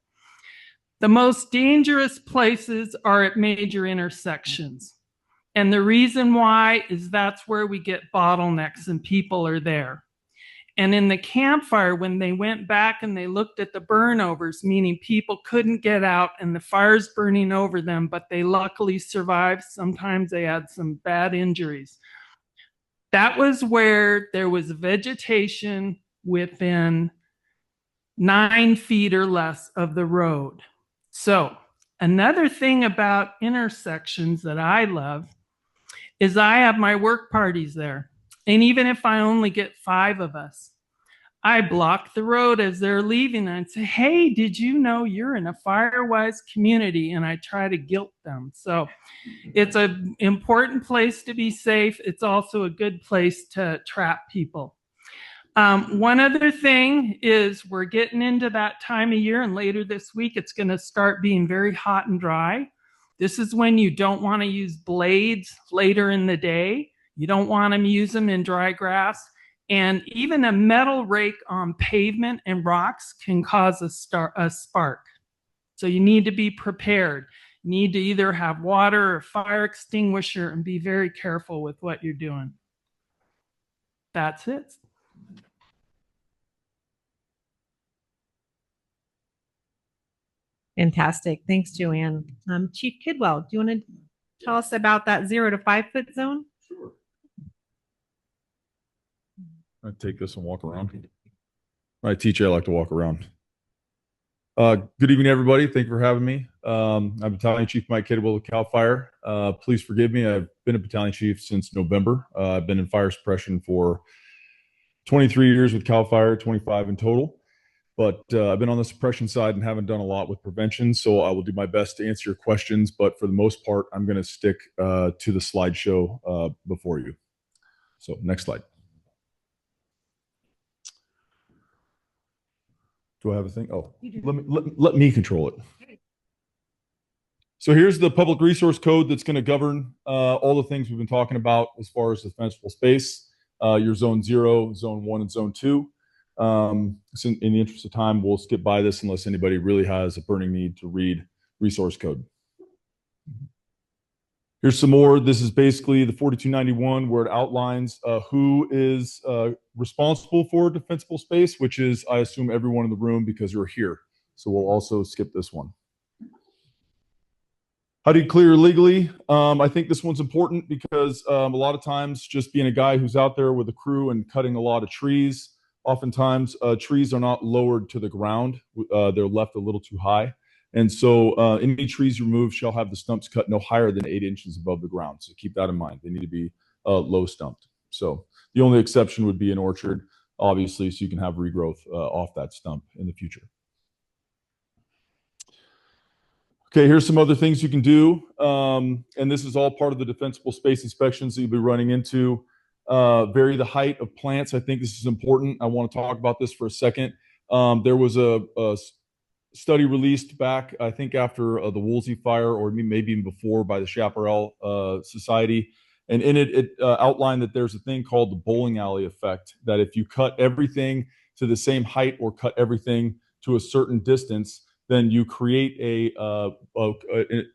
The most dangerous places are at major intersections. And the reason why is that's where we get bottlenecks and people are there. And in the campfire, when they went back and they looked at the burnovers, meaning people couldn't get out and the fire's burning over them, but they luckily survived. Sometimes they had some bad injuries. That was where there was vegetation within 9 feet or less of the road. So another thing about intersections that I love is I have my work parties there. And even if I only get 5 of us, I block the road as they're leaving and say, hey, did you know you're in a Firewise community? And I try to guilt them. So it's an important place to be safe. It's also a good place to trap people. One other thing is we're getting into that time of year, and later this week it's going to start being very hot and dry. This is when you don't want to use blades later in the day. You don't want to use them in dry grass. And even a metal rake on pavement and rocks can cause a spark. So you need to be prepared. You need to either have water or fire extinguisher and be very careful with what you're doing. That's it. Fantastic. Thanks, Joanne. Chief Kidwell, do you want to tell us about that 0 to 5 foot zone? Sure. I take this and walk around. When I teach, I like to walk around. Good evening, everybody. Thank you for having me. I'm Battalion Chief Mike Kidwell of CAL FIRE. Please forgive me. I've been a battalion chief since November. I've been in fire suppression for 23 years with CAL FIRE, 25 in total. But I've been on the suppression side and haven't done a lot with prevention, so I will do my best to answer your questions. But for the most part, I'm going to stick to the slideshow before you. So next slide. Do I have a thing? Oh, let me control it. So here's the public resource code that's going to govern all the things we've been talking about as far as defensible space, your zone 0, zone 1, and zone 2. So in the interest of time, we'll skip by this unless anybody really has a burning need to read resource code. Here's some more. This is basically the 4291 where it outlines who is responsible for defensible space, which is, I assume, everyone in the room because you're here. So we'll also skip this one. How do you clear legally? I think this one's important because a lot of times just being a guy who's out there with a crew and cutting a lot of trees, oftentimes trees are not lowered to the ground. They're left a little too high. And so any trees removed shall have the stumps cut no higher than 8 inches above the ground. So keep that in mind. They need to be low stumped. So the only exception would be an orchard, obviously, so you can have regrowth off that stump in the future. Okay, here's some other things you can do. And this is all part of the defensible space inspections that you'll be running into. Vary the height of plants. I think this is important. I want to talk about this for a second. There was a study released back, I think, after the Woolsey fire, or maybe even before, by the Chaparral Society. And in it, it outlined that there's a thing called the bowling alley effect, that if you cut everything to the same height or cut everything to a certain distance, then you create in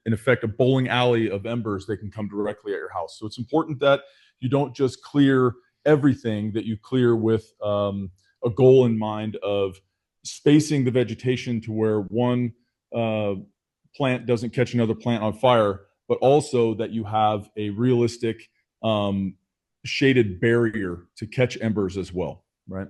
effect, a bowling alley of embers that can come directly at your house. So it's important that you don't just clear everything, that you clear with a goal in mind of spacing the vegetation to where one plant doesn't catch another plant on fire, but also that you have a realistic shaded barrier to catch embers as well, right?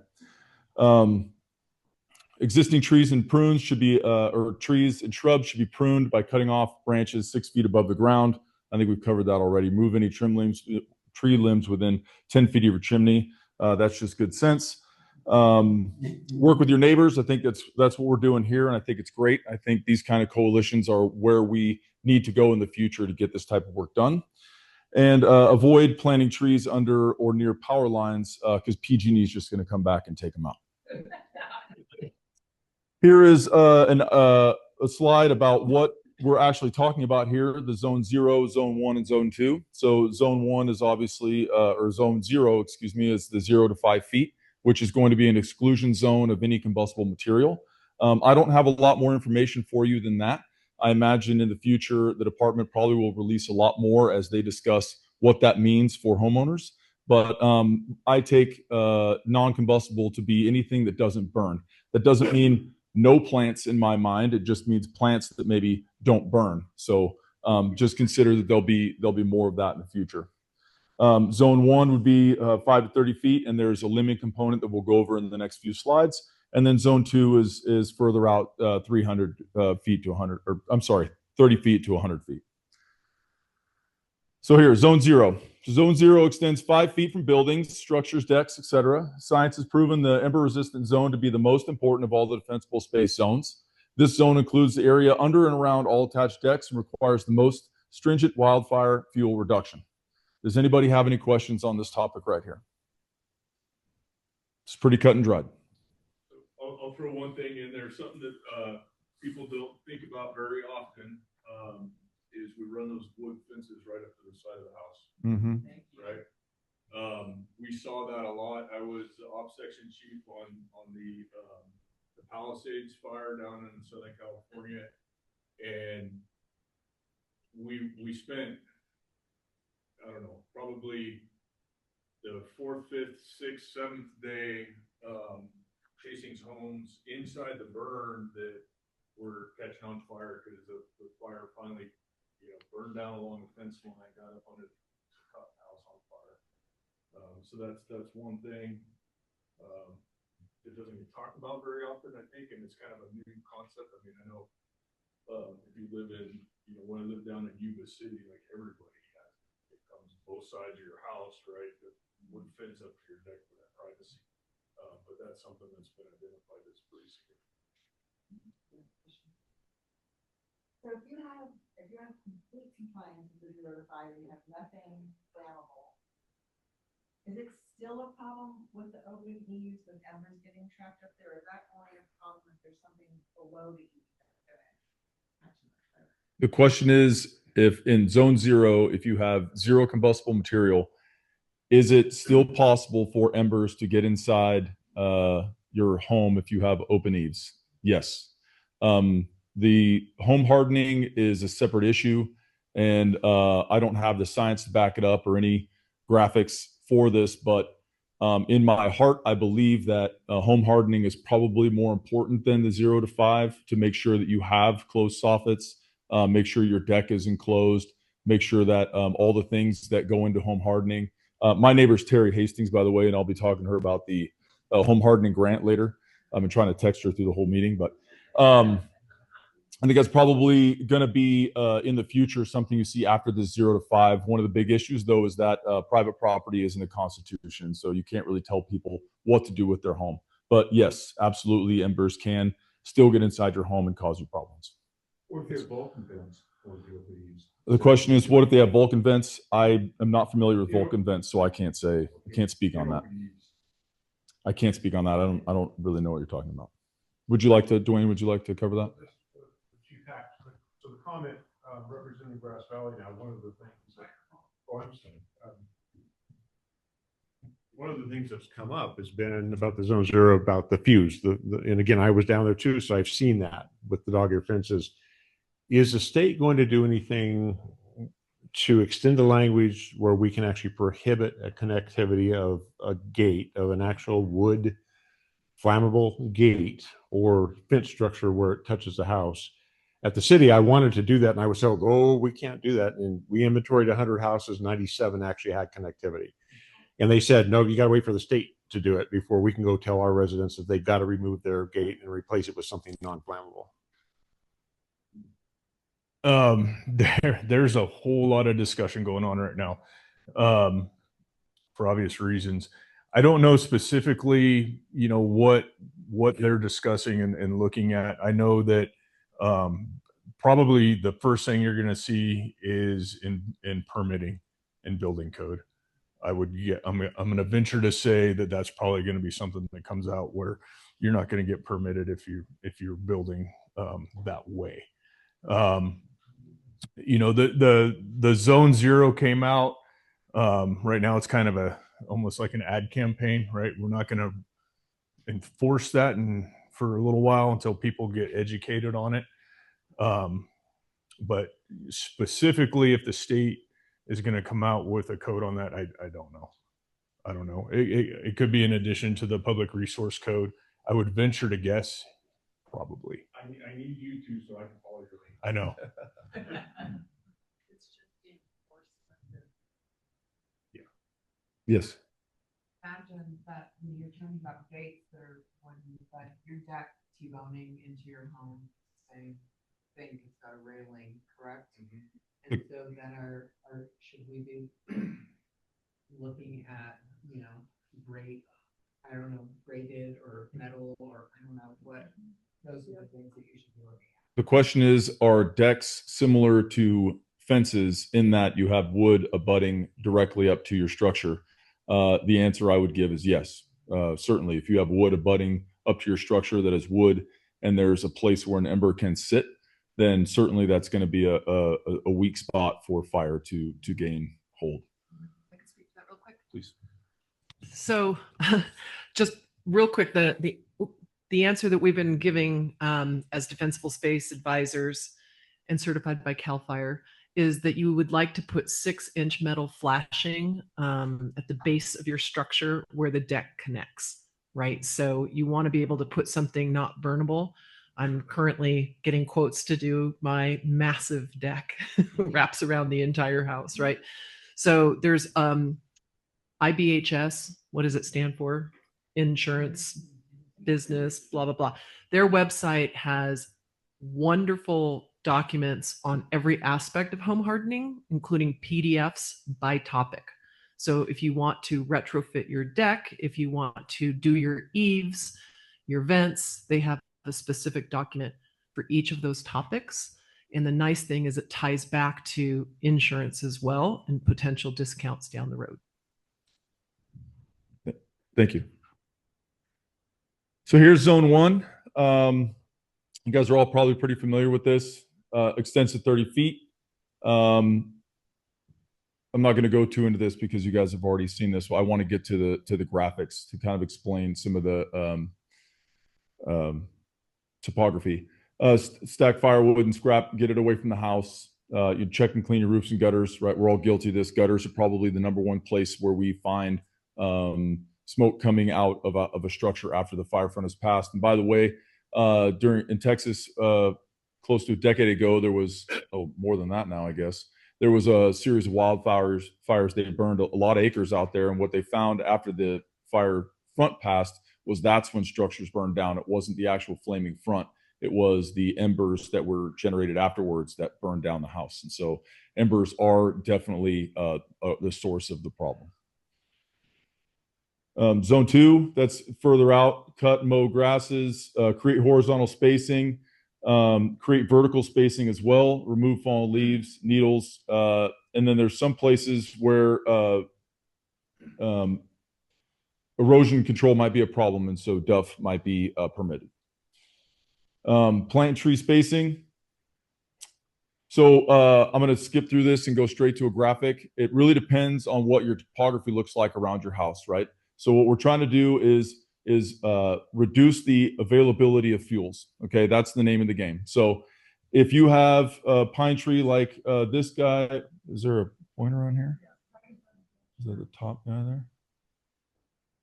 Existing trees and prunes should be, or trees and shrubs should be pruned by cutting off branches 6 feet above the ground. I think we've covered that already. Move any tree limbs within 10 feet of your chimney. That's just good sense. Work with your neighbors. I think that's what we're doing here, and I think it's great. I think these kind of coalitions are where we need to go in the future to get this type of work done. And avoid planting trees under or near power lines because PG&E is just going to come back and take them out. Here is a slide about what we're actually talking about here, the zone 0, zone 1, and zone 2. So zone 1 is obviously, or zone 0, excuse me, is the 0 to 5 feet, which is going to be an exclusion zone of any combustible material. I don't have a lot more information for you than that. I imagine in the future, the department probably will release a lot more as they discuss what that means for homeowners. But I take non-combustible to be anything that doesn't burn. That doesn't mean no plants in my mind. It just means plants that maybe don't burn. So just consider that there'll be more of that in the future. Zone 1 would be 5 to 30 feet, and there's a limiting component that we'll go over in the next few slides. And then zone 2 is further out 300 feet to 100, or I'm sorry, 30 feet to 100 feet. So here, zone 0. Zone 0 extends 5 feet from buildings, structures, decks, etc. Science has proven the ember-resistant zone to be the most important of all the defensible space zones. This zone includes the area under and around all attached decks and requires the most stringent wildfire fuel reduction. Does anybody have any questions on this topic right here? It's pretty cut and dried. I'll throw one thing in there, something that people don't think about very often, is we run those wood fences right up to the side of the house. Mm-hmm. Right. We saw that a lot. I was the ops section chief on the Palisades fire down in Southern California, and we spent, I don't know, probably the 4th, 5th, 6th, 7th day chasing homes inside the burn that were catching on fire because the fire finally, burned down along the fence line, got up on it, caught the house on fire. So that's one thing. It doesn't get talked about very often, I think, and it's kind of a new concept. I mean, I know if you live in, when I lived down in Yuba City, like everybody has, it comes both sides of your house, right? The wood fence up to your deck for that privacy. But that's something that's been identified as pretty significant. So if you have complete compliance with the 0 to 5, you have nothing flammable, is it still a problem with the open eaves with embers getting trapped up there? Or is that only a problem if there's something below the eaves? The question is, if in zone 0, if you have 0 combustible material, is it still possible for embers to get inside your home if you have open eaves? Yes. The home hardening is a separate issue, and I don't have the science to back it up or any graphics for this, but in my heart, I believe that home hardening is probably more important than the 0 to 5 to make sure that you have closed soffits, make sure your deck is enclosed, make sure that all the things that go into home hardening. My neighbor's Terry Hastings, by the way, and I'll be talking to her about the home hardening grant later. I've been trying to text her through the whole meeting, but I think that's probably going to be in the future something you see after the 0 to 5. One of the big issues, though, is that private property is in the Constitution, so you can't really tell people what to do with their home. But yes, absolutely, embers can still get inside your home and cause you problems. Or if they have Vulcan vents, or if they use. The question is, what if they have Vulcan vents? I am not familiar with Vulcan vents, so I can't speak on that. I can't speak on that. I don't really know what you're talking about. Would you like to, Dwayne? Would you like to cover that? So the comment representing Grass Valley now, one of the things that's come up has been about the zone 0, about the fuse. And again, I was down there too, so I've seen that with the dog ear fences. Is the state going to do anything to extend the language where we can actually prohibit a connectivity of a gate, of an actual wood flammable gate or fence structure where it touches the house? At the city, I wanted to do that, and I was told, "Oh, we can't do that." And we inventoried 100 houses. 97 actually had connectivity, and they said, "No, you got to wait for the state to do it before we can go tell our residents that they've got to remove their gate and replace it with something non-flammable." There's a whole lot of discussion going on right now, for obvious reasons. I don't know specifically, what they're discussing and looking at. I know that probably the first thing you're going to see is in permitting and building code. I'm going to venture to say that that's probably going to be something that comes out where you're not going to get permitted if you're building that way. The zone 0 came out. Right now it's kind of almost like an ad campaign, right? We're not going to enforce that for a little while until people get educated on it. But specifically, if the state is going to come out with a code on that, I don't know. I don't know. It could be in addition to the public resource code. I would venture to guess, probably. I need you to, so I can follow your lead. I know. Yeah. Yes. Imagine that when you're talking about gates, or when you've got your deck T-boning into your home, say, think it's got a railing, correct? Mm-hmm. And so then should we be looking at, braided or metal, or I don't know what, those are the things that you should be looking at. The question is, are decks similar to fences in that you have wood abutting directly up to your structure? The answer I would give is yes. certainly, if you have wood abutting up to your structure that is wood, and there's a place where an ember can sit, then certainly that's going to be a weak spot for fire to gain hold. I can speak to that real quick. Please. So, just real quick, the answer that we've been giving as defensible space advisors and certified by CAL FIRE is that you would like to put 6-inch metal flashing at the base of your structure where the deck connects, right? So you want to be able to put something not burnable. I'm currently getting quotes to do my massive deck wraps around the entire house, right? So there's IBHS, what does it stand for? Insurance, business, blah, blah, blah. Their website has wonderful documents on every aspect of home hardening, including PDFs by topic. So if you want to retrofit your deck, if you want to do your eaves, your vents, they have a specific document for each of those topics. And the nice thing is it ties back to insurance as well and potential discounts down the road. Thank you. So here's zone 1. You guys are all probably pretty familiar with this. Extensive 30 feet. I'm not going to go too into this because you guys have already seen this. I want to get to the graphics to kind of explain some of the topography. Stack firewood and scrap, get it away from the house. You check and clean your roofs and gutters, right? We're all guilty of this. Gutters are probably the #1 place where we find smoke coming out of a structure after the fire front has passed. And by the way, in Texas, close to a decade ago, there was, more than that now, I guess, there was a series of wildfires. They burned a lot of acres out there. And what they found after the fire front passed was that's when structures burned down. It wasn't the actual flaming front. It was the embers that were generated afterwards that burned down the house. And so embers are definitely the source of the problem. Zone 2, that's further out. Cut and mow grasses, create horizontal spacing, create vertical spacing as well, remove fallen leaves, needles, and then there's some places where erosion control might be a problem, and so duff might be permitted. Plant and tree spacing. So I'm going to skip through this and go straight to a graphic. It really depends on what your topography looks like around your house, right? So what we're trying to do is reduce the availability of fuels. Okay, that's the name of the game. So if you have a pine tree like this guy, is there a pointer on here? Is that the top guy there?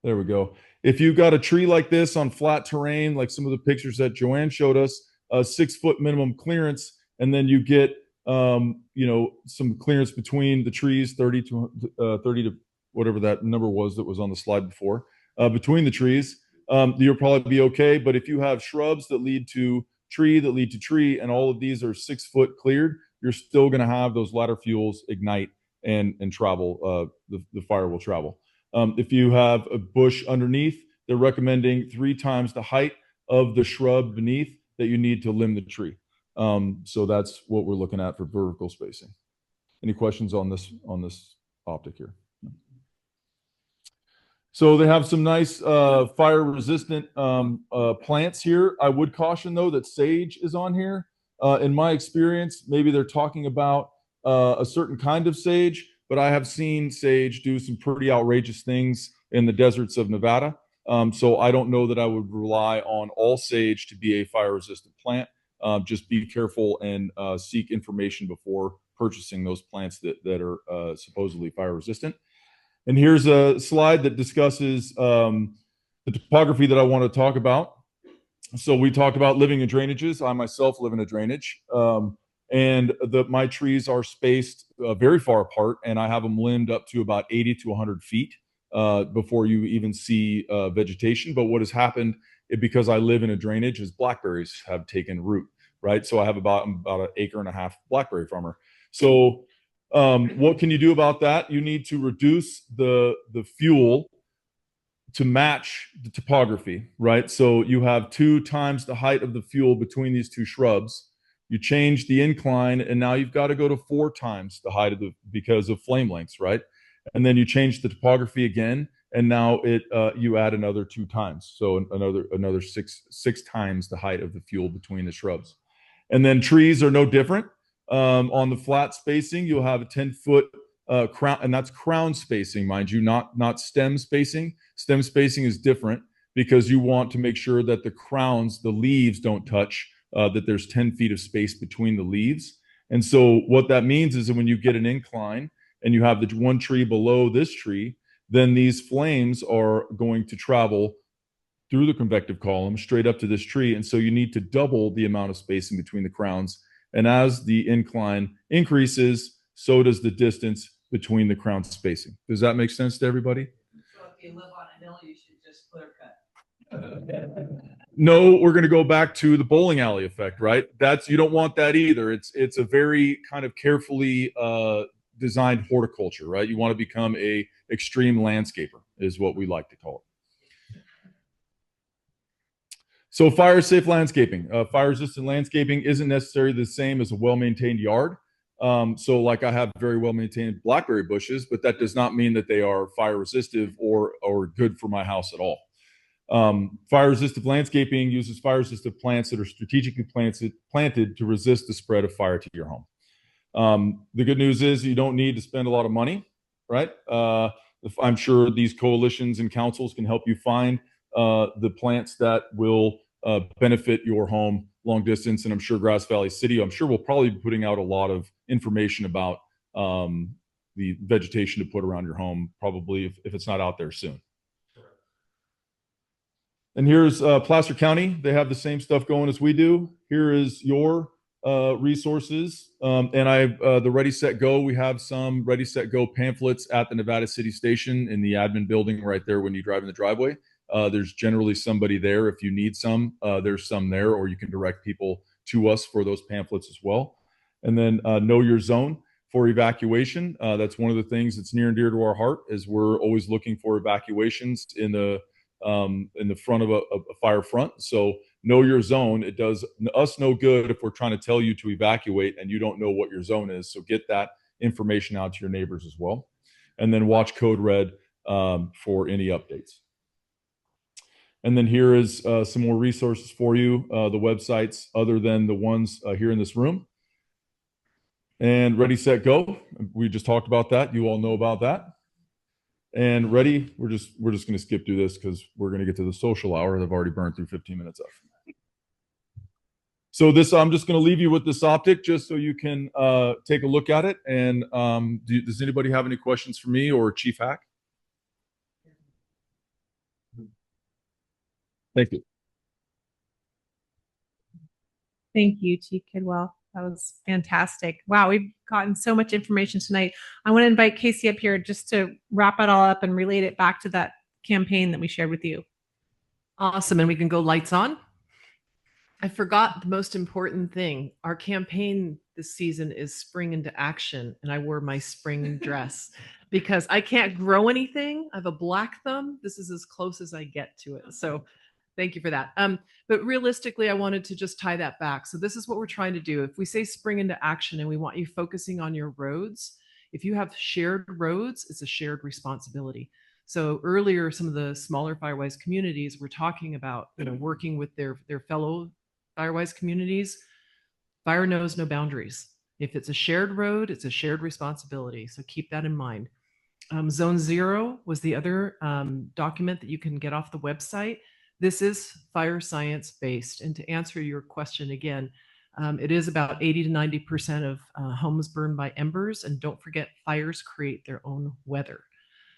There we go. If you've got a tree like this on flat terrain, like some of the pictures that Joanne showed us, 6-foot minimum clearance, and then you get some clearance between the trees, 30 to whatever that number was that was on the slide before, between the trees, you'll probably be okay. But if you have shrubs that lead to tree, and all of these are 6 foot cleared, you're still going to have those ladder fuels ignite and travel. The fire will travel. If you have a bush underneath, they're recommending 3 times the height of the shrub beneath that you need to limb the tree. So that's what we're looking at for vertical spacing. Any questions on this optic here? So they have some nice fire resistant plants here. I would caution though that sage is on here. In my experience, maybe they're talking about a certain kind of sage, but I have seen sage do some pretty outrageous things in the deserts of Nevada. So I don't know that I would rely on all sage to be a fire resistant plant. Just be careful and seek information before purchasing those plants that are supposedly fire resistant. And here's a slide that discusses the topography that I want to talk about. So we talked about living in drainages. I myself live in a drainage. And my trees are spaced very far apart, and I have them limbed up to about 80 to 100 feet before you even see vegetation. But what has happened, because I live in a drainage, is blackberries have taken root, right? So I have about an 1.5 acre blackberry farmer. So what can you do about that? You need to reduce the fuel to match the topography, right? So you have 2 times the height of the fuel between these 2 shrubs. You change the incline, and now you've got to go to 4 times the height of because of flame lengths, right? And then you change the topography again, and now you add another 2 times, so another six times the height of the fuel between the shrubs. And then trees are no different. On the flat spacing, you'll have a 10-foot crown, and that's crown spacing, mind you, not stem spacing. Stem spacing is different because you want to make sure that the crowns, the leaves don't touch, that there's 10 feet of space between the leaves. And so what that means is that when you get an incline and you have the one tree below this tree, then these flames are going to travel through the convective column straight up to this tree. And so you need to double the amount of spacing between the crowns. And as the incline increases, so does the distance between the crown spacing. Does that make sense to everybody? So if you live on a hill, you should just clear cut. No, we're going to go back to the bowling alley effect, right? You don't want that either. It's a very kind of carefully designed horticulture, right? You want to become a extreme landscaper is what we like to call it. So fire safe landscaping, fire resistant landscaping isn't necessarily the same as a well-maintained yard. So like I have very well-maintained blackberry bushes, but that does not mean that they are fire resistive or good for my house at all. Fire resistant landscaping uses fire resistant plants that are strategically planted to resist the spread of fire to your home. The good news is you don't need to spend a lot of money, right? I'm sure these coalitions and councils can help you find the plants that will benefit your home long distance. And I'm sure Grass Valley City, I'm sure we'll probably be putting out a lot of information about the vegetation to put around your home, probably if it's not out there soon. And here's Placer County. They have the same stuff going as we do. Here is your resources. And the Ready, Set, Go. We have some Ready, Set, Go pamphlets at the Nevada City Station in the admin building right there when you drive in the driveway. There's generally somebody there if you need some. There's some there, or you can direct people to us for those pamphlets as well. And then Know Your Zone for evacuation. That's one of the things that's near and dear to our heart, is we're always looking for evacuations in the front of a fire front. So know your zone. It does us no good if we're trying to tell you to evacuate and you don't know what your zone is. So get that information out to your neighbors as well. And then watch Code Red for any updates. And then here is some more resources for you, the websites other than the ones here in this room. And Ready, Set, Go. We just talked about that. You all know about that. And Ready, we're just going to skip through this because we're going to get to the social hour. They've already burned through 15 minutes of. So this, I'm just going to leave you with this optic just so you can take a look at it. And does anybody have any questions for me or Chief Hack? Thank you. Thank you, Chief Kidwell. That was fantastic. Wow, we've gotten so much information tonight. I want to invite Casey up here just to wrap it all up and relate it back to that campaign that we shared with you. Awesome. And we can go lights on. I forgot the most important thing. Our campaign this season is Spring into Action. And I wore my spring dress because I can't grow anything. I have a black thumb. This is as close as I get to it. So thank you for that. But realistically, I wanted to just tie that back. So this is what we're trying to do. If we say spring into action and we want you focusing on your roads, if you have shared roads, it's a shared responsibility. So earlier, some of the smaller Firewise communities were talking about, working with their fellow Firewise communities. Fire knows no boundaries. If it's a shared road, it's a shared responsibility. So keep that in mind. Zone 0 was the other document that you can get off the website. This is fire science based. And to answer your question again, it is about 80 to 90% of homes burned by embers. And don't forget, fires create their own weather.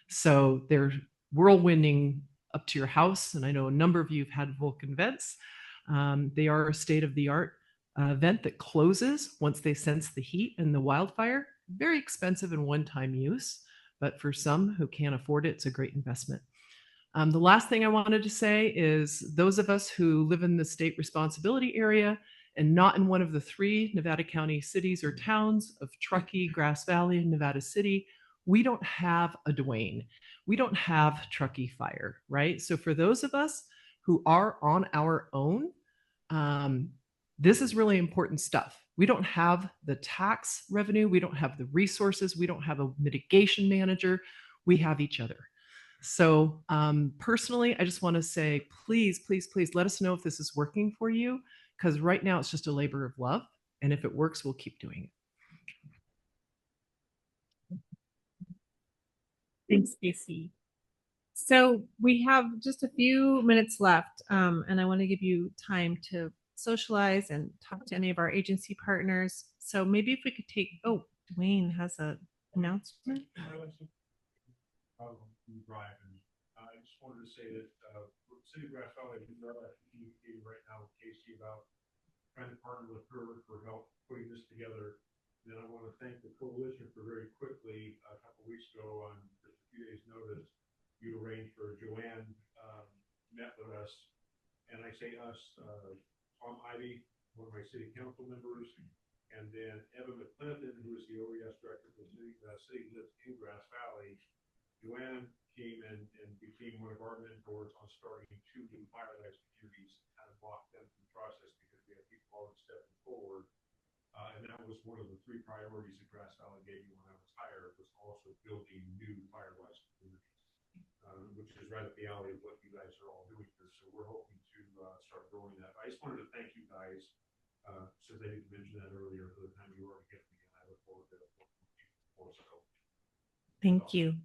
So they're whirlwinding up to your house. And I know a number of you have had Vulcan vents. They are a state-of-the-art vent that closes once they sense the heat and the wildfire. Very expensive and one-time use, but for some who can't afford it, it's a great investment. The last thing I wanted to say is those of us who live in the state responsibility area and not in one of the 3 Nevada County cities or towns of Truckee, Grass Valley, and Nevada City, we don't have a Duane. We don't have Truckee Fire, right? So for those of us who are on our own, this is really important stuff. We don't have the tax revenue. We don't have the resources. We don't have a mitigation manager. We have each other. So personally, I just want to say, please, please, please let us know if this is working for you, because right now it's just a labor of love. And if it works, we'll keep doing it. Thanks, Casey. So we have just a few minutes left, and I want to give you time to socialize and talk to any of our agency partners. So maybe if we could take, oh, Dwayne has an announcement. I just wanted to say that City of Grass Valley is communicating right now with Casey about trying to partner with her for help putting this together. Then I want to thank the coalition for very quickly, a couple weeks ago, on just a few days' notice, you arranged for Joanne met with us, and I say us, Tom Ivy, one of my city council members, and then Evan McClendon, who is the OES director for the city lives in Grass Valley. Joanne came and became one of our mentors on starting 2 new firelight communities, kind of blocked them from the process because we had people already stepping forward. And that was one of the 3 priorities that Grass Valley gave me when I was hired, was also building new firelight communities, which is right up the alley of what you guys are all doing here. So we're hoping to start growing that. I just wanted to thank you guys, since I didn't mention that earlier, for the time you already given me, and I look forward to working with you more so. Thank you.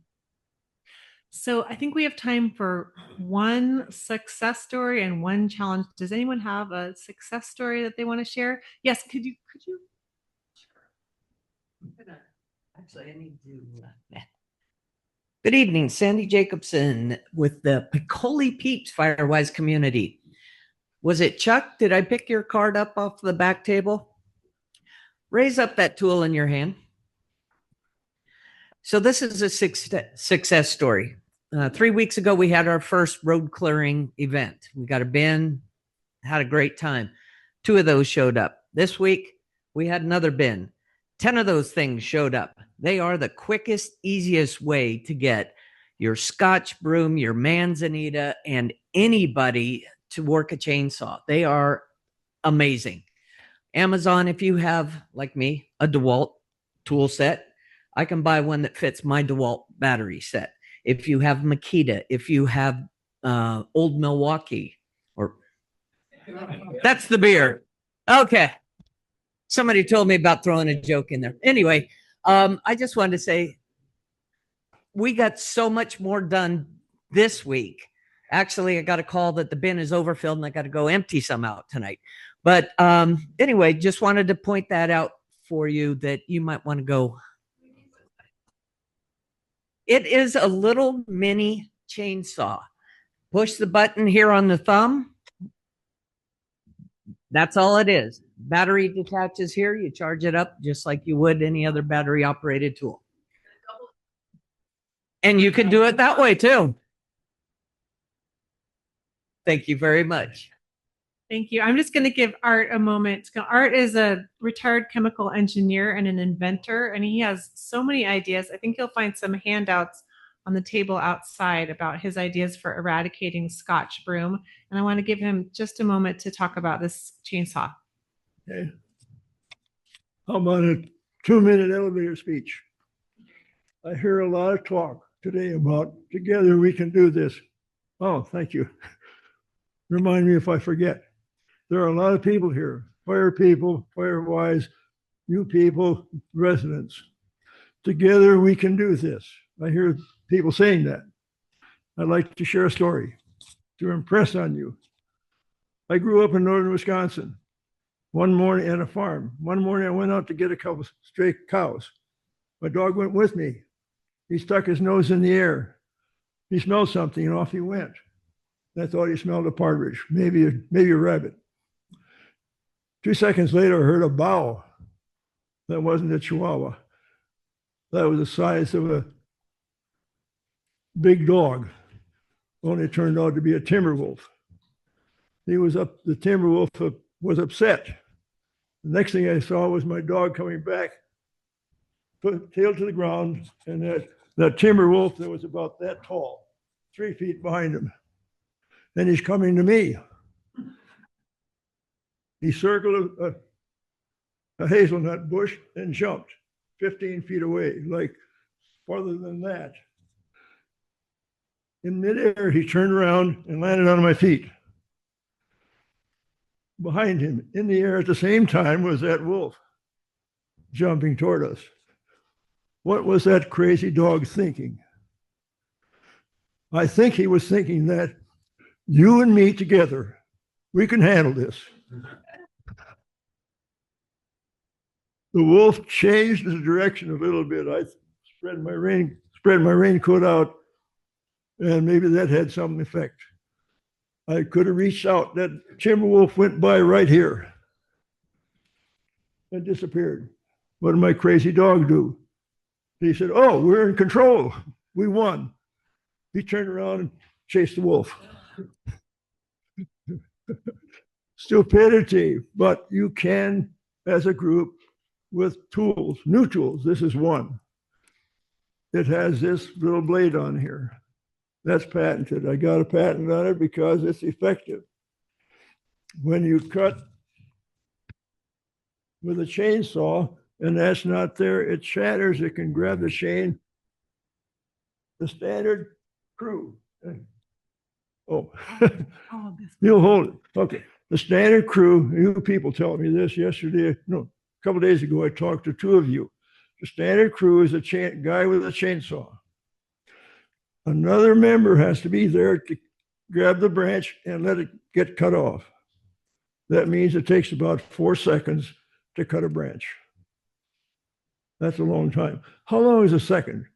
So I think we have time for one success story and one challenge. Does anyone have a success story that they want to share? Yes, could you? Actually, I need to. Good evening, Sandy Jacobson with the Piccoli Peeps Firewise community. Was it Chuck? Did I pick your card up off the back table? Raise up that tool in your hand. So this is a success story. 3 weeks ago, we had our first road clearing event. We got a bin, had a great time. 2 of those showed up. This week, we had another bin. 10 of those things showed up. They are the quickest, easiest way to get your Scotch broom, your Manzanita, and anybody to work a chainsaw. They are amazing. Amazon, if you have, like me, a DeWalt tool set, I can buy one that fits my DeWalt battery set. If you have Makita, if you have Old Milwaukee, or that's the beer. Okay. Somebody told me about throwing a joke in there. Anyway, I just wanted to say we got so much more done this week. Actually, I got a call that the bin is overfilled and I got to go empty some out tonight. But anyway, just wanted to point that out for you that you might want to go. It is a little mini chainsaw. Push the button here on the thumb. That's all it is. Battery detaches here. You charge it up just like you would any other battery operated tool. And you can do it that way too. Thank you very much. Thank you. I'm just going to give Art a moment. Art is a retired chemical engineer and an inventor, and he has so many ideas. I think you'll find some handouts on the table outside about his ideas for eradicating Scotch broom. And I want to give him just a moment to talk about this chainsaw. Okay. How about a 2-minute elevator speech? I hear a lot of talk today about together we can do this. Oh, thank you. Remind me if I forget. There are a lot of people here, fire people, firewise, you people, residents. Together we can do this. I hear people saying that. I'd like to share a story to impress on you. I grew up in northern Wisconsin. One morning at a farm. One morning I went out to get a couple stray cows. My dog went with me. He stuck his nose in the air. He smelled something and off he went. I thought he smelled a partridge, maybe a rabbit. 2 seconds later, I heard a bow. That wasn't a Chihuahua. That was the size of a big dog. Only turned out to be a timber wolf. The timber wolf was upset. The next thing I saw was my dog coming back, put tail to the ground, and that timber wolf that was about that tall, 3 feet behind him. Then he's coming to me. He circled a hazelnut bush and jumped 15 feet away, like farther than that. In midair, he turned around and landed on my feet. Behind him, in the air at the same time, was that wolf jumping toward us. What was that crazy dog thinking? I think he was thinking that you and me together, we can handle this. The wolf changed his direction a little bit. I spread my raincoat out, and maybe that had some effect. I could have reached out. That timber wolf went by right here and disappeared. What did my crazy dog do? He said, "Oh, we're in control. We won." He turned around and chased the wolf. Stupidity, but you can, as a group, with tools, new tools. This is one. It has this little blade on here. That's patented. I got a patent on it because it's effective. When you cut with a chainsaw and that's not there, it shatters. It can grab the chain. The standard crew. Oh, you'll hold it. Okay. The standard crew, you people told me this yesterday. No, a couple of days ago, I talked to two of you. The standard crew is a guy with a chainsaw. Another member has to be there to grab the branch and let it get cut off. That means it takes about 4 seconds to cut a branch. That's a long time. How long is a second?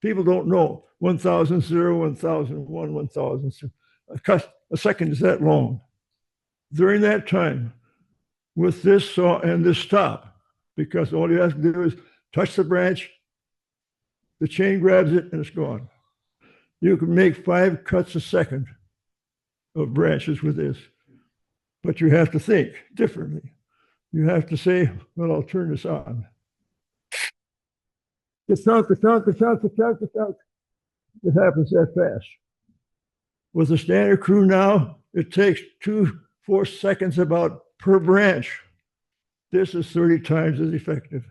People don't know. 1,000, 0, 1,001, 1,000. A second is that long. During that time, with this saw and this stop, because all you have to do is touch the branch, the chain grabs it, and it's gone. You can make 5 cuts a second of branches with this, but you have to think differently. You have to say, well, I'll turn this on. It happens that fast. With the standard crew now, it takes 4 seconds about per branch. This is 30 times as effective.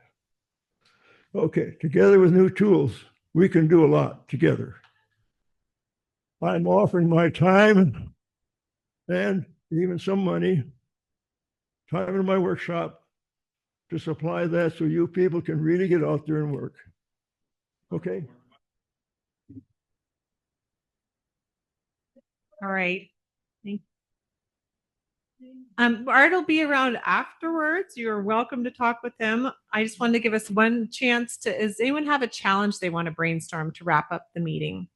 Okay, together with new tools, we can do a lot together. I'm offering my time and even some money, time in my workshop to supply that so you people can really get out there and work. Okay? All right. Art will be around afterwards. You're welcome to talk with him. I just wanted to give us one chance to, does anyone have a challenge they want to brainstorm to wrap up the meeting?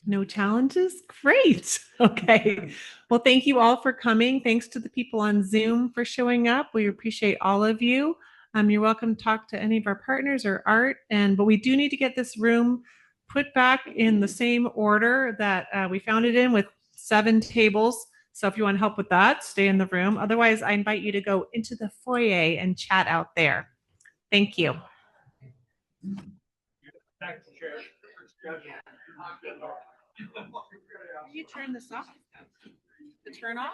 No challenges? Great. Okay. Well, thank you all for coming. Thanks to the people on Zoom for showing up. We appreciate all of you. You're welcome to talk to any of our partners or Art. But we do need to get this room put back in the same order that we found it in, with 7 tables. So if you want help with that, stay in the room. Otherwise, I invite you to go into the foyer and chat out there. Thank you. You turn this off. To turn off.